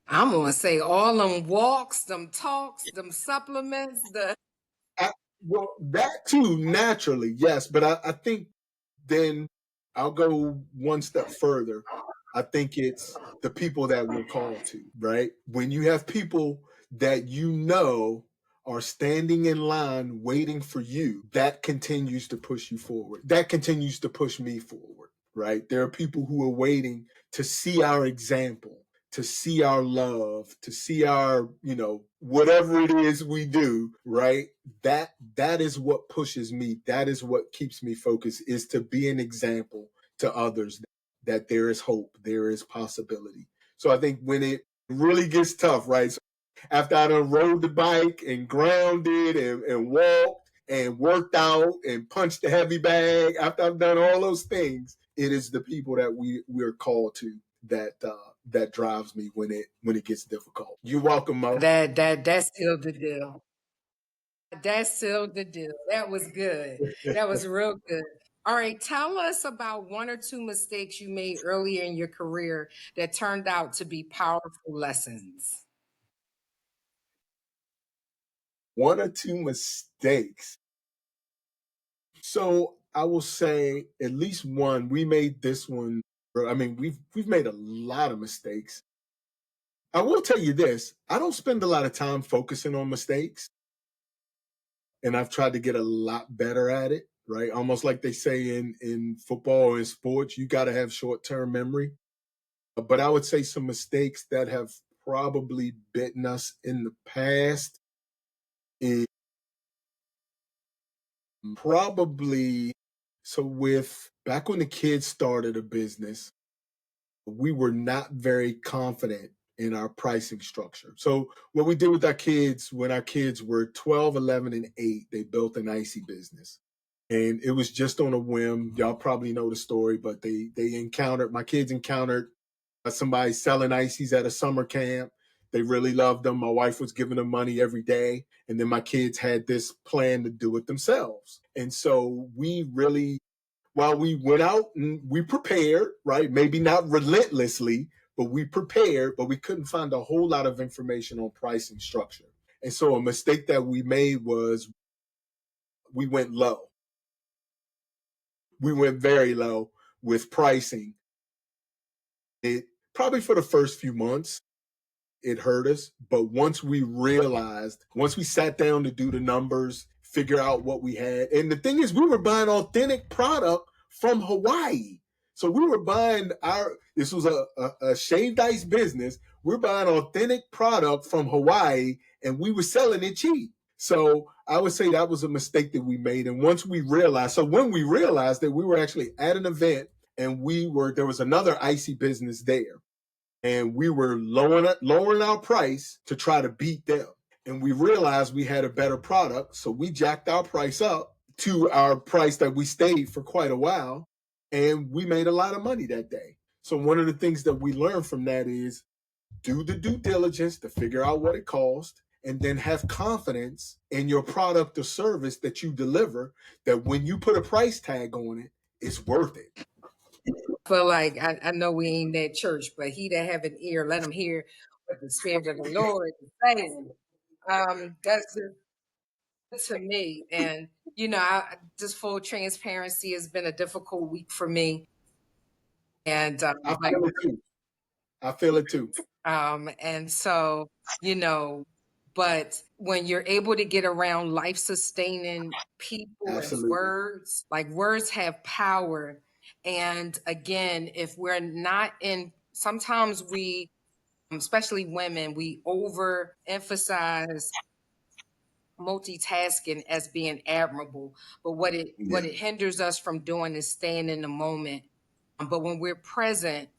I'm gonna say all them walks, them talks, them supplements, the I, well, that too, naturally, yes. But I think then I'll go one step further. I think it's the people that we're called to, right? When you have people that you know are standing in line waiting for you, that continues to push you forward. That continues to push me forward, right? There are people who are waiting to see our example, to see our love, to see our, whatever it is we do, right? That is what pushes me. That is what keeps me focused, is to be an example to others that there is hope, there is possibility. So I think when it really gets tough, right? So after I done rode the bike and grounded and walked and worked out and punched the heavy bag, after I've done all those things, it is the people that we're called to that drives me when it gets difficult. You're welcome, Mo. That sealed the deal. That sealed the deal. That was good. That was real good. All right, tell us about one or two mistakes you made earlier in your career that turned out to be powerful lessons. One or two mistakes. So I will say at least one. We made this one. I mean, we've made a lot of mistakes. I will tell you this: I don't spend a lot of time focusing on mistakes, and I've tried to get a lot better at it. Right, almost like they say in football or in sports, you got to have short term memory. But I would say some mistakes that have probably bitten us in the past is probably, so with back when the kids started a business, we were not very confident in our pricing structure. So what we did with our kids, when our kids were 12, 11, and 8, they built an icy business. And it was just on a whim. Y'all probably know the story, but my kids encountered somebody selling ices at a summer camp. They really loved them. My wife was giving them money every day. And then my kids had this plan to do it themselves. And so we really, while we went out and we prepared, right? Maybe not relentlessly, but we prepared, but we couldn't find a whole lot of information on pricing structure. And so a mistake that we made was we went low. We went very low with pricing. It probably for the first few months, it hurt us. But once we sat down to do the numbers, figure out what we had. And the thing is, we were buying authentic product from Hawaii. So we were buying this was a shaved ice business. We're buying authentic product from Hawaii and we were selling it cheap. So I would say that was a mistake that we made. And when we realized that we were actually at an event and there was another icy business there and we were lowering our price to try to beat them. And we realized we had a better product, so we jacked our price up to our price that we stayed for quite a while, and we made a lot of money that day. So one of the things that we learned from that is do the due diligence to figure out what it cost, and then have confidence in your product or service that you deliver, that when you put a price tag on it, it's worth it. Feel like I know we ain't at church, but he that have an ear, let him hear what the Spirit of the Lord is saying. That's just to me. And, just full transparency has been a difficult week for me. And I like feel it too. I feel it too. And so, you know, but when you're able to get around life sustaining people and Absolutely. words, like words have power. And again, if we're not in, sometimes we, especially women, we overemphasize multitasking as being admirable. But what Yeah. it hinders us from doing is staying in the moment. But when we're present,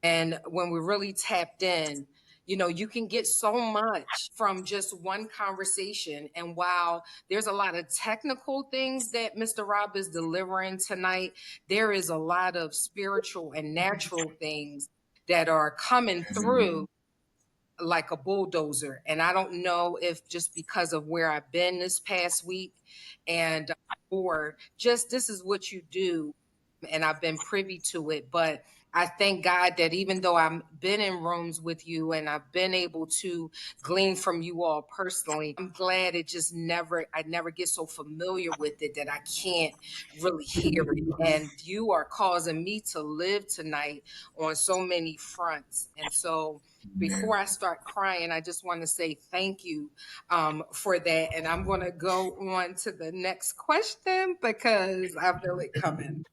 and when we're really tapped in, you can get so much from just one conversation. And while there's a lot of technical things that Mr. Rob is delivering tonight, there is a lot of spiritual and natural things that are coming through like a bulldozer. And I don't know if just because of where I've been this past week, and or just this is what you do, and I've been privy to it. But I thank God that even though I've been in rooms with you and I've been able to glean from you all personally, I'm glad it just I never get so familiar with it that I can't really hear it. And you are causing me to live tonight on so many fronts. And so before I start crying, I just want to say thank you for that. And I'm going to go on to the next question because I feel it coming.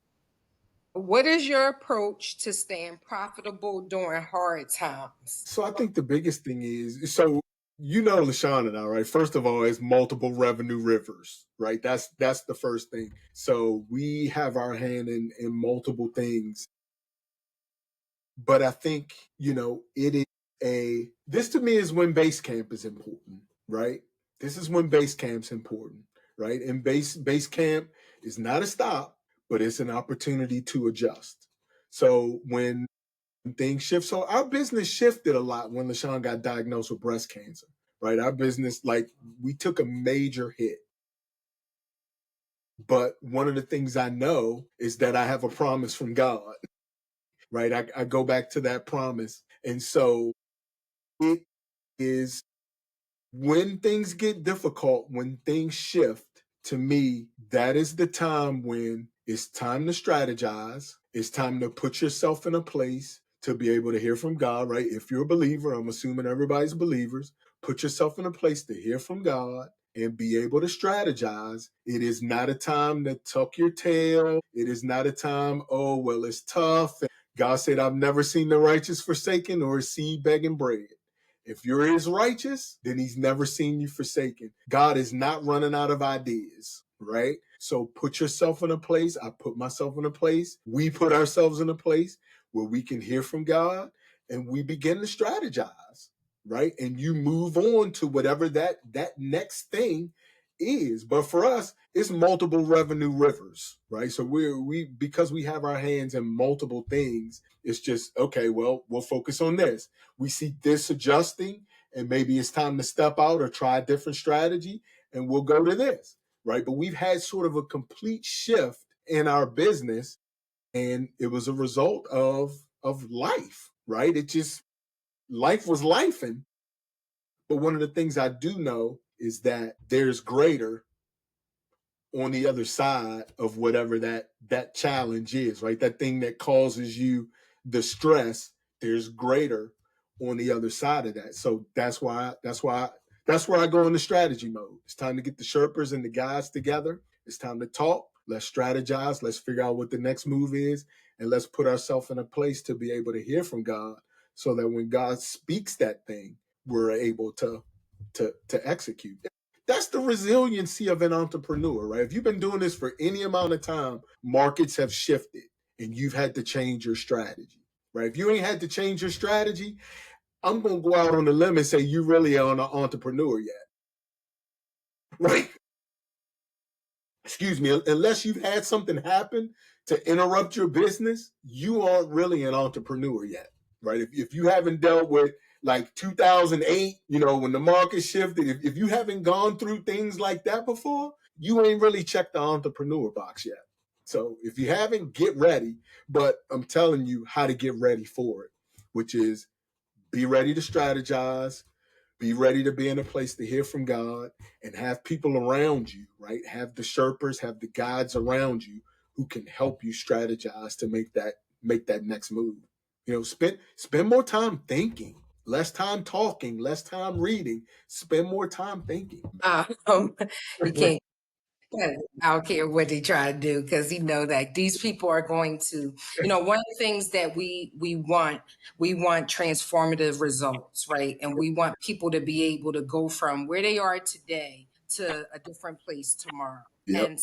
What is your approach to staying profitable during hard times? So I think the biggest thing is, so you know LaShawn and I, right? First of all, is multiple revenue rivers, right? That's the first thing. So we have our hand in multiple things. But I think, it is this to me is when base camp is important, right? This is when base camp's important, right? And base camp is not a stop, but it's an opportunity to adjust. So when things shift, so our business shifted a lot when LaShawn got diagnosed with breast cancer, right? Our business, like, we took a major hit. But one of the things I know is that I have a promise from God, right? I go back to that promise. And so it is when things get difficult, when things shift, to me, that is the time when it's time to strategize. It's time to put yourself in a place to be able to hear from God, right? If you're a believer, I'm assuming everybody's believers, put yourself in a place to hear from God and be able to strategize. It is not a time to tuck your tail. It is not a time, oh, well, it's tough. God said, I've never seen the righteous forsaken or a seed begging bread. If you're his righteous, then he's never seen you forsaken. God is not running out of ideas, right? So put yourself in a place. I put myself in a place. We put ourselves in a place where we can hear from God and we begin to strategize, right? And you move on to whatever that next thing is. But for us, it's multiple revenue rivers, right? So we because we have our hands in multiple things, it's just, okay, well, we'll focus on this. We see this adjusting and maybe it's time to step out or try a different strategy and we'll go to this, right? But we've had sort of a complete shift in our business and it was a result of life, right? It just, life was lifing. But one of the things I do know is that there's greater on the other side of whatever that challenge is, right? That thing that causes you the stress, there's greater on the other side of that. So that's where I go into strategy mode. It's time to get the Sherpers and the guys together. It's time to talk. Let's strategize. Let's figure out what the next move is, and let's put ourselves in a place to be able to hear from God, so that when God speaks that thing, we're able to execute. That's the resiliency of an entrepreneur, right? If you've been doing this for any amount of time, markets have shifted and you've had to change your strategy, right? If you ain't had to change your strategy, I'm going to go out on a limb and say you really are an entrepreneur yet, right? Excuse me, unless you've had something happen to interrupt your business, you aren't really an entrepreneur yet, right? If you haven't dealt with like 2008, when the market shifted, if you haven't gone through things like that before, you ain't really checked the entrepreneur box yet. So if you haven't, get ready. But I'm telling you how to get ready for it, which is be ready to strategize, be ready to be in a place to hear from God and have people around you, right? Have the Sherpers, have the guides around you who can help you strategize to make that next move. Spend more time thinking, less time talking, less time reading, spend more time thinking. Um, he can't. I don't care what they try to do because you know that these people are going to, one of the things that we want transformative results, right? And we want people to be able to go from where they are today to a different place tomorrow. Yep. And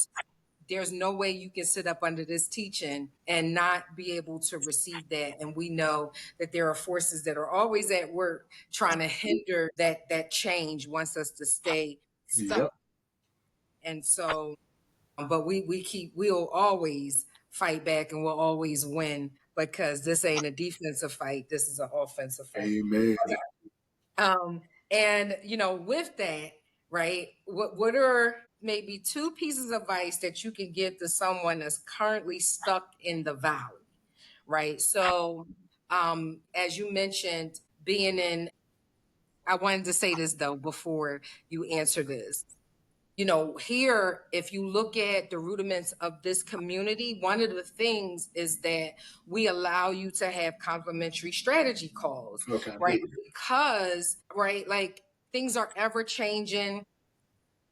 there's no way you can sit up under this teaching and not be able to receive that. And we know that there are forces that are always at work trying to hinder that change, wants us to stay stuck. Yep. And so but we'll always fight back and we'll always win because this ain't a defensive fight, this is an offensive fight. Amen. um and with that, right, what are maybe two pieces of advice that you can give to someone that's currently stuck in the valley, right? So, as you mentioned, being in, I wanted to say this though before you answer this. You know, here, if you look at the rudiments of this community, one of the things is that we allow you to have complimentary strategy calls, Okay. right? Because, right, like things are ever changing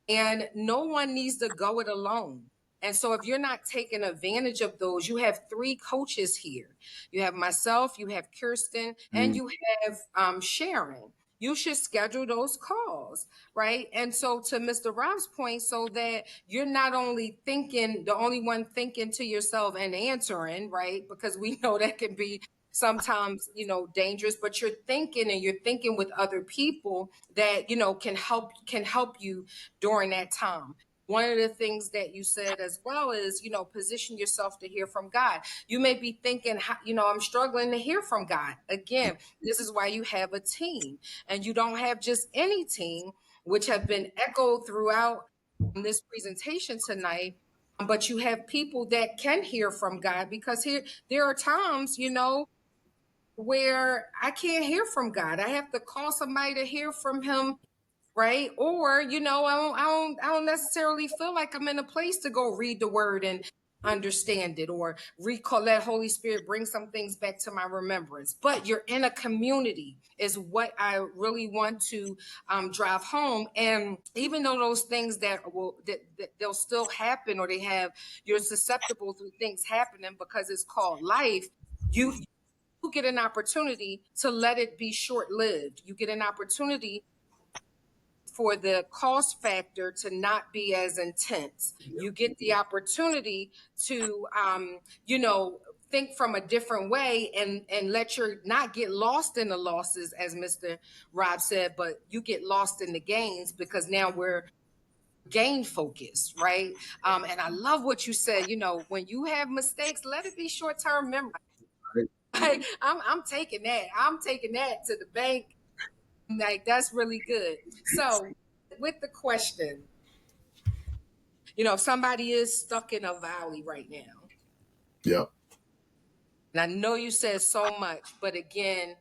and no one needs to go it alone. And so, if you're not taking advantage of those, you have three coaches here. You have myself, you have Kirsten, and Mm, you have Sharon. You should schedule those calls, right? And so, to Mr. Rob's point, so that you're not only thinking, the only one thinking to yourself and answering, right? Because we know that can be sometimes, dangerous, but you're thinking and you're thinking with other people that, can help you during that time. One of the things that you said as well is, position yourself to hear from God. You may be thinking, I'm struggling to hear from God. Again, this is why you have a team, and you don't have just any team, which have been echoed throughout this presentation tonight. But you have people that can hear from God, because here there are times, where I can't hear from God. I have to call somebody to hear from Him, right? Or I don't necessarily feel like I'm in a place to go read the Word and understand it, or recall, let Holy Spirit bring some things back to my remembrance. But you're in a community is what I really want to drive home. And even though those things that they'll still happen, or you're susceptible to things happening because it's called life. You get an opportunity to let it be short lived. You get an opportunity for the cost factor to not be as intense. You get the opportunity to, think from a different way, and let your not get lost in the losses, as Mr. Rob said, but you get lost in the gains, because now we're gain focused, right? And I love what you said. When you have mistakes, let it be short term memory. right. Like, I'm taking that. I'm taking that to the bank. Like, that's really good. So, with the question, if somebody is stuck in a valley right now, Yeah. and I know you said so much, but again,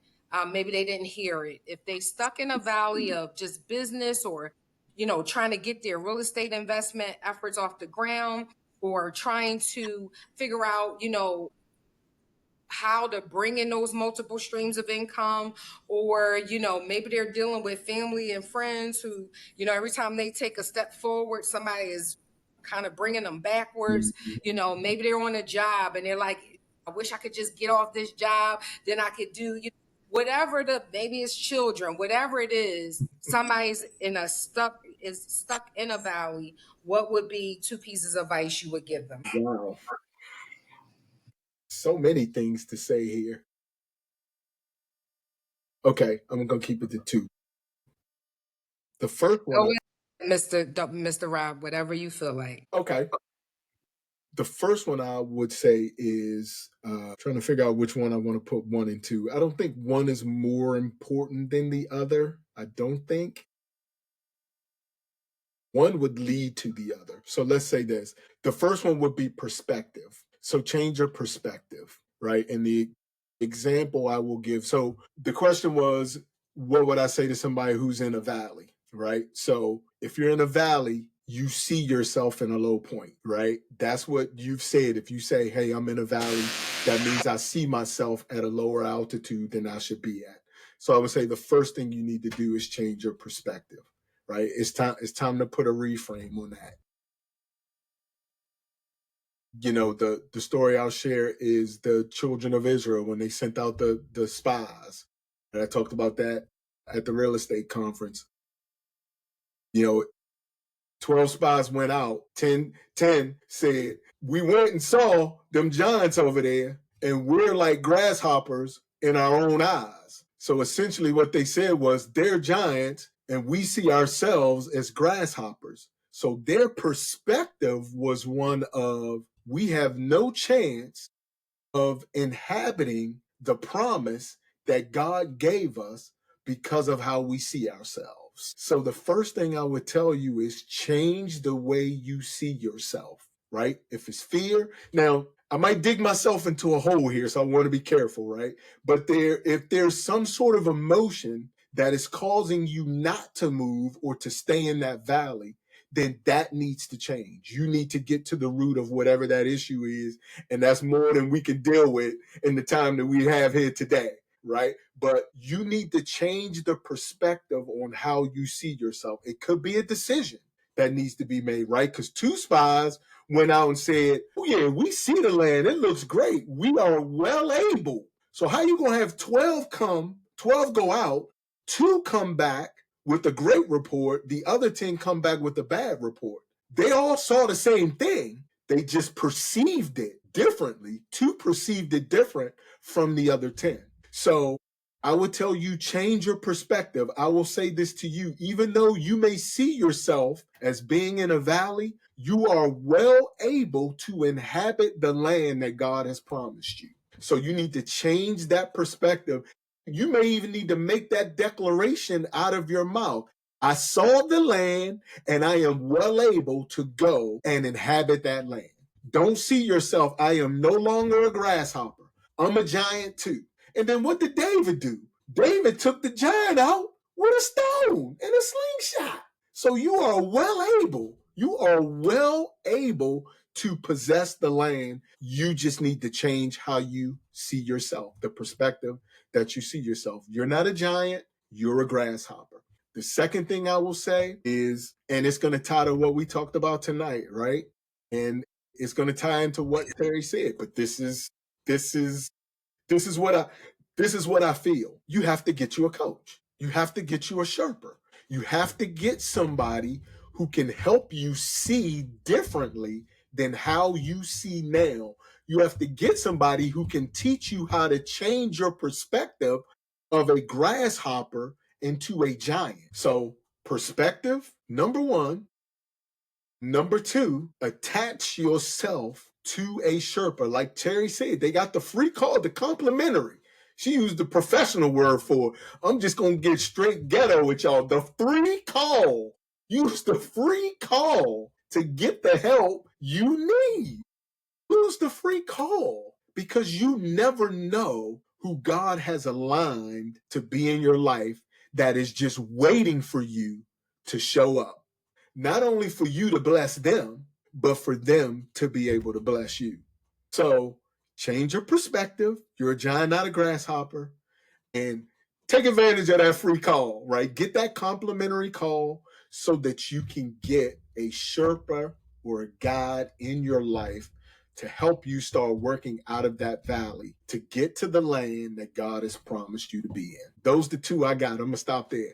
maybe they didn't hear it. If they stuck in a valley of just business, or trying to get their real estate investment efforts off the ground, or trying to figure out, how to bring in those multiple streams of income, or maybe they're dealing with family and friends who, every time they take a step forward, somebody is kind of bringing them backwards. Mhm. Maybe they're on a job and they're like, I wish I could just get off this job, then I could do, whatever, maybe it's children, whatever it is. Somebody's stuck in a valley. What would be two pieces of advice you would give them? Wow. So many things to say here. Okay, I'm gonna keep it to two. The first one, Go with Mr. Rob, whatever you feel like. okay. The first one I would say is trying to figure out which one I want to put one and two. I don't think one is more important than the other. I don't think one would lead to the other. So let's say this. The first one would be perspective. So change your perspective, right? And the example I will give. So the question was, what would I say to somebody who's in a valley, right? So if you're in a valley, you see yourself in a low point, right? That's what you've said. If you say, hey, I'm in a valley, that means I see myself at a lower altitude than I should be at. So I would say the first thing you need to do is change your perspective, right? It's time to put a reframe on that. The story I'll share is the children of Israel when they sent out the spies. And I talked about that at the real estate conference. You know, 12 spies went out, 10 said, we went and saw them giants over there, and we're like grasshoppers in our own eyes. So essentially what they said was they're giants and we see ourselves as grasshoppers. So their perspective was one of, we have no chance of inhabiting the promise that God gave us because of how we see ourselves. So the first thing I would tell you is change the way you see yourself, right? If it's fear, now I might dig myself into a hole here, so I want to be careful, right? But if there's some sort of emotion that is causing you not to move or to stay in that valley, then that needs to change. You need to get to the root of whatever that issue is. And that's more than we can deal with in the time that we have here today, right? But you need to change the perspective on how you see yourself. It could be a decision that needs to be made, right? Because 2 spies went out and said, oh yeah, we see the land. It looks great. We are well able. So how you going to have 12 go out, 2 come back with a great report, the other 10 come back with a bad report? They all saw the same thing. They just perceived it differently. 2 perceived it different from the other 10. So I would tell you, change your perspective. I will say this to you, even though you may see yourself as being in a valley, you are well able to inhabit the land that God has promised you. So you need to change that perspective. You may even need to make that declaration out of your mouth. I saw the land and I am well able to go and inhabit that land. Don't see yourself, I am no longer a grasshopper. I'm a giant too. And then what did David do? David took the giant out with a stone and a slingshot. So you are well able to possess the land. You just need to change how you see yourself, the perspective that you see yourself. You're not a giant, you're a grasshopper. The second thing I will say is, and it's going to tie to what we talked about tonight, right? And it's going to tie into what Terri said, but this is what I feel. You have to get you a coach. You have to get you a Sherpa. You have to get somebody who can help you see differently than how you see now. You have to get somebody who can teach you how to change your perspective of a grasshopper into a giant. So, perspective, number 1. Number 2, attach yourself to a Sherpa. Like Terri said, they got the free call, the complimentary. She used the professional word for it. I'm just going to get straight ghetto with y'all. The free call. Use the free call to get the help you need. Use the free call because you never know who God has aligned to be in your life that is just waiting for you to show up. Not only for you to bless them, but for them to be able to bless you. So change your perspective. You're a giant, not a grasshopper. And take advantage of that free call, right? Get that complimentary call so that you can get a Sherpa or a guide in your life to help you start working out of that valley to get to the land that God has promised you to be in. Those are the 2 I got. I'm going to stop there.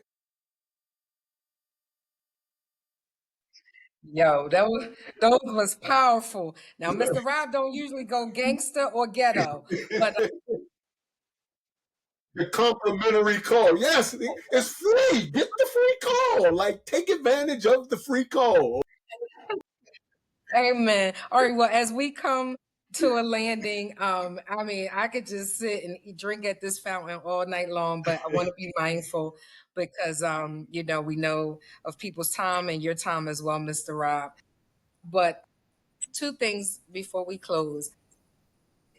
Yo, those was powerful. Now, Mr. Rob don't usually go gangster or ghetto, but The complimentary call. Yes, it's free. Get the free call. Like, take advantage of the free call. amen. All right, well, as we come to a landing, I mean, I could just sit and drink at this fountain all night long, but I want to be mindful because we know of people's time and your time as well, Mr. Rob. But 2 things before we close.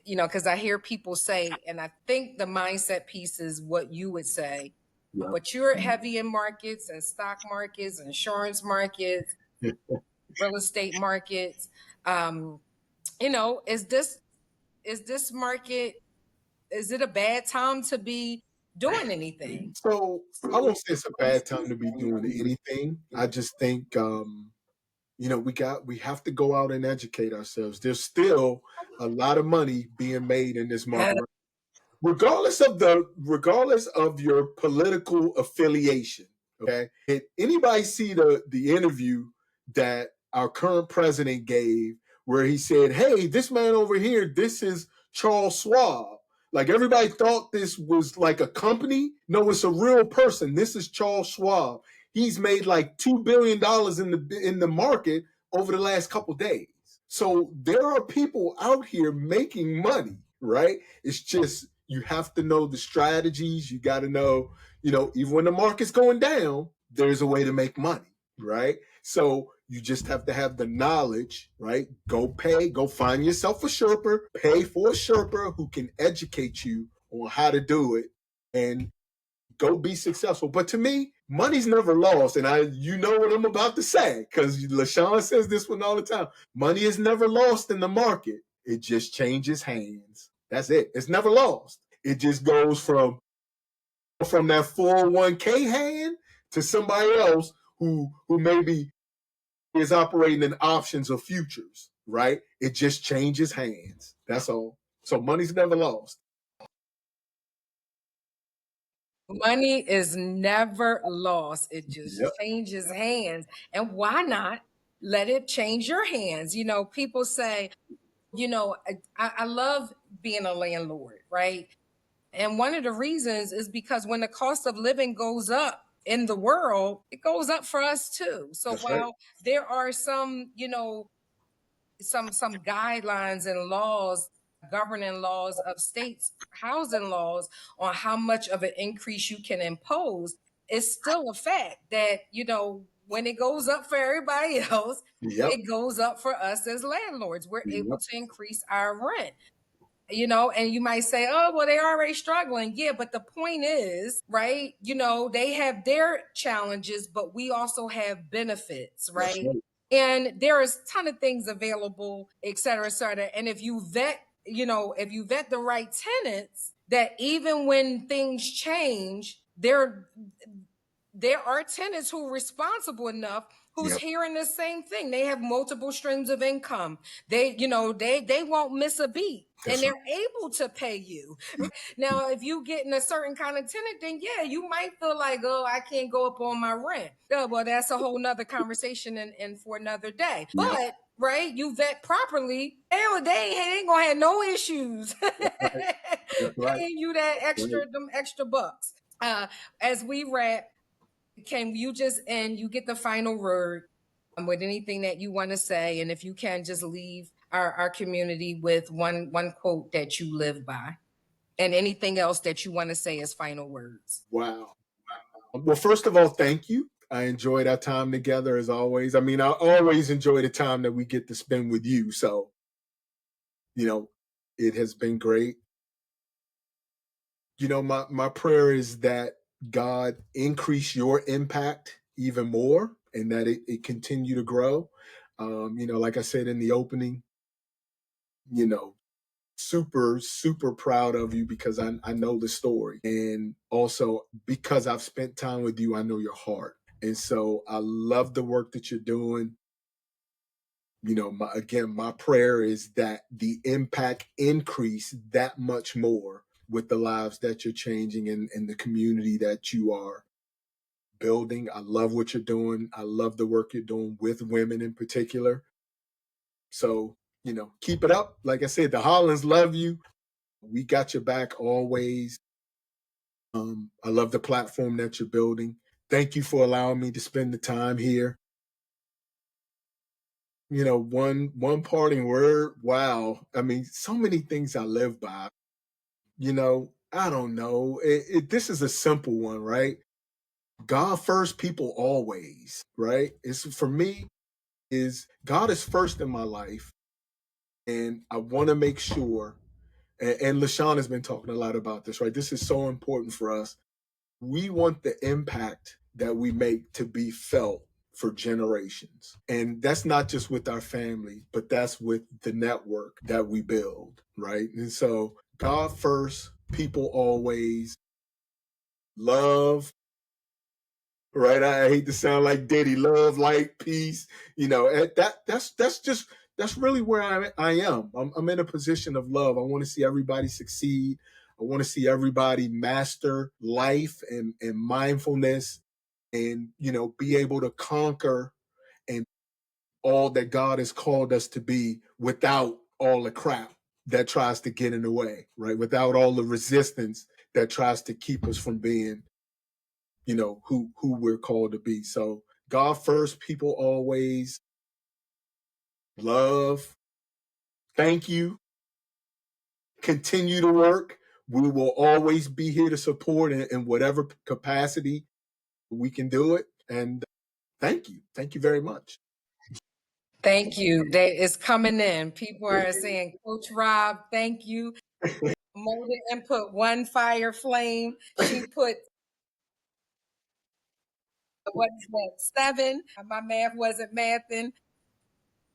Because I hear people say, and I think the mindset piece is what you would say, Yep. but you're heavy in markets and stock markets, insurance markets, real estate markets. Is this market, is it a bad time to be doing anything? So I won't say it's a bad time to be doing anything. I just think we have to go out and educate ourselves. There's still a lot of money being made in this market, regardless of your political affiliation. Okay, did anybody see the interview that our current president gave, where he said, "Hey, this man over here, this is Charles Schwab." Like, everybody thought this was like a company. No, it's a real person. This is Charles Schwab. He's made like $2 billion in the market over the last couple days. So there are people out here making money, right? It's just You have to know the strategies. You got to know, even when the market's going down, there's a way to make money, right? So you just have to have the knowledge, right? Go find yourself a Sherpa, pay for a Sherpa who can educate you on how to do it, and go be successful. But to me, money's never lost. And you know what I'm about to say, because LaShawn says this one all the time. Money is never lost in the market. It just changes hands. That's it. It's never lost. It just goes from that 401k hand to somebody else who maybe is operating in options or futures, right? It just changes hands. That's all. So money's never lost. Money is never lost. It just Yep. changes hands. And why not let it change your hands? People say, I love being a landlord, right? And one of the reasons is because when the cost of living goes up in the world, it goes up for us too. So That's right. while there are some guidelines and laws, governing laws of states, housing laws on how much of an increase you can impose, it's still a fact that when it goes up for everybody else, Yep. it goes up for us as landlords. We're able Yep. to increase our rent. And you might say, oh, well, they're already struggling. Yeah, but the point is, right, they have their challenges, but we also have benefits, That's right? right. And there is a ton of things available, et cetera, et cetera. And if you vet the right tenants, that even when things change, there are tenants who are responsible enough who's Yep. hearing the same thing. They have multiple streams of income. They won't miss a beat, and That's right. they're able to pay you. Now, if you get in a certain kind of tenant, then yeah, you might feel like, oh, I can't go up on my rent. Yeah, well, that's a whole nother conversation and for another day. Yep. But right, you vet properly, they ain't gonna have no issues That's right. That's right. paying you that Right. extra bucks. As we wrap, can you just and you get the final word with anything that you want to say, and if you can just leave our community with one quote that you live by, and anything else that you want to say as final words. Wow. Well, first of all, thank you. I enjoyed our time together as always. I mean, I always enjoy the time that we get to spend with you. So, you know, it has been great. My prayer is that God increase your impact even more and that it continue to grow. Like I said in the opening, you know, super, super proud of you because I know the story. And also because I've spent time with you, I know your heart. And so I love the work that you're doing. My prayer is that the impact increase that much more with the lives that you're changing and the community that you are building. I love what you're doing. I love the work you're doing with women in particular. So, keep it up. Like I said, the Hollands love you. We got your back always. I love the platform that you're building. Thank you for allowing me to spend the time here. One parting word. Wow. I mean, so many things I live by. I don't know. This is a simple one, right? God first, people always, right? It's for me is God is first in my life, and I want to make sure. And LaShawn has been talking a lot about this, right? This is so important for us. We want the impact that we make to be felt for generations. And that's not just with our family, but that's with the network that we build, right? And so God first, people always, love, right? I hate to sound like Diddy, love, light, peace, that's really where I am. I'm in a position of love. I want to see everybody succeed. I want to see everybody master life and mindfulness and, be able to conquer and all that God has called us to be without all the crap that tries to get in the way, right? Without all the resistance that tries to keep us from being, who we're called to be. So God first, people always, love, thank you, continue to work. We will always be here to support in whatever capacity we can do it. And thank you. Thank you very much. Thank you. It's coming in. People are saying, Coach Rob, thank you. Molded and put one fire flame. She put what is that? 7. My math wasn't mathing.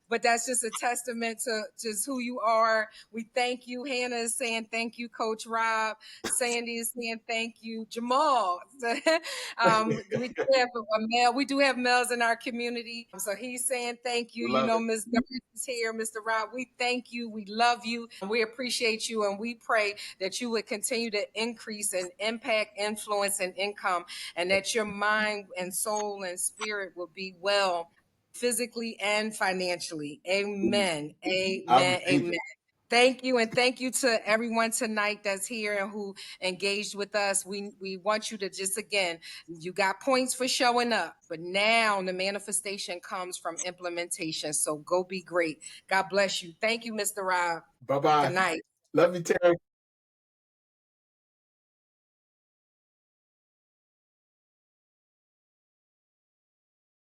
But that's just a testament to just who you are. We thank you. Hannah is saying thank you, Coach Rob. Sandy is saying thank you. Jamal. We do have a male. We do have males in our community. So he's saying thank you. You Love know, it. Ms. Doris is here, Mr. Rob. We thank you. We love you. We appreciate you. And we pray that you would continue to increase in impact, influence, and income, and that your mind and soul and spirit will be well physically and financially. Amen. I Amen. receive Amen. it. Thank you, and thank you to everyone tonight that's here and who engaged with us. We want you to just again, you got points for showing up, but now the manifestation comes from implementation. So go be great. God bless you. Thank you, Mr. Rob. Bye Good bye. night. Love you, Terri.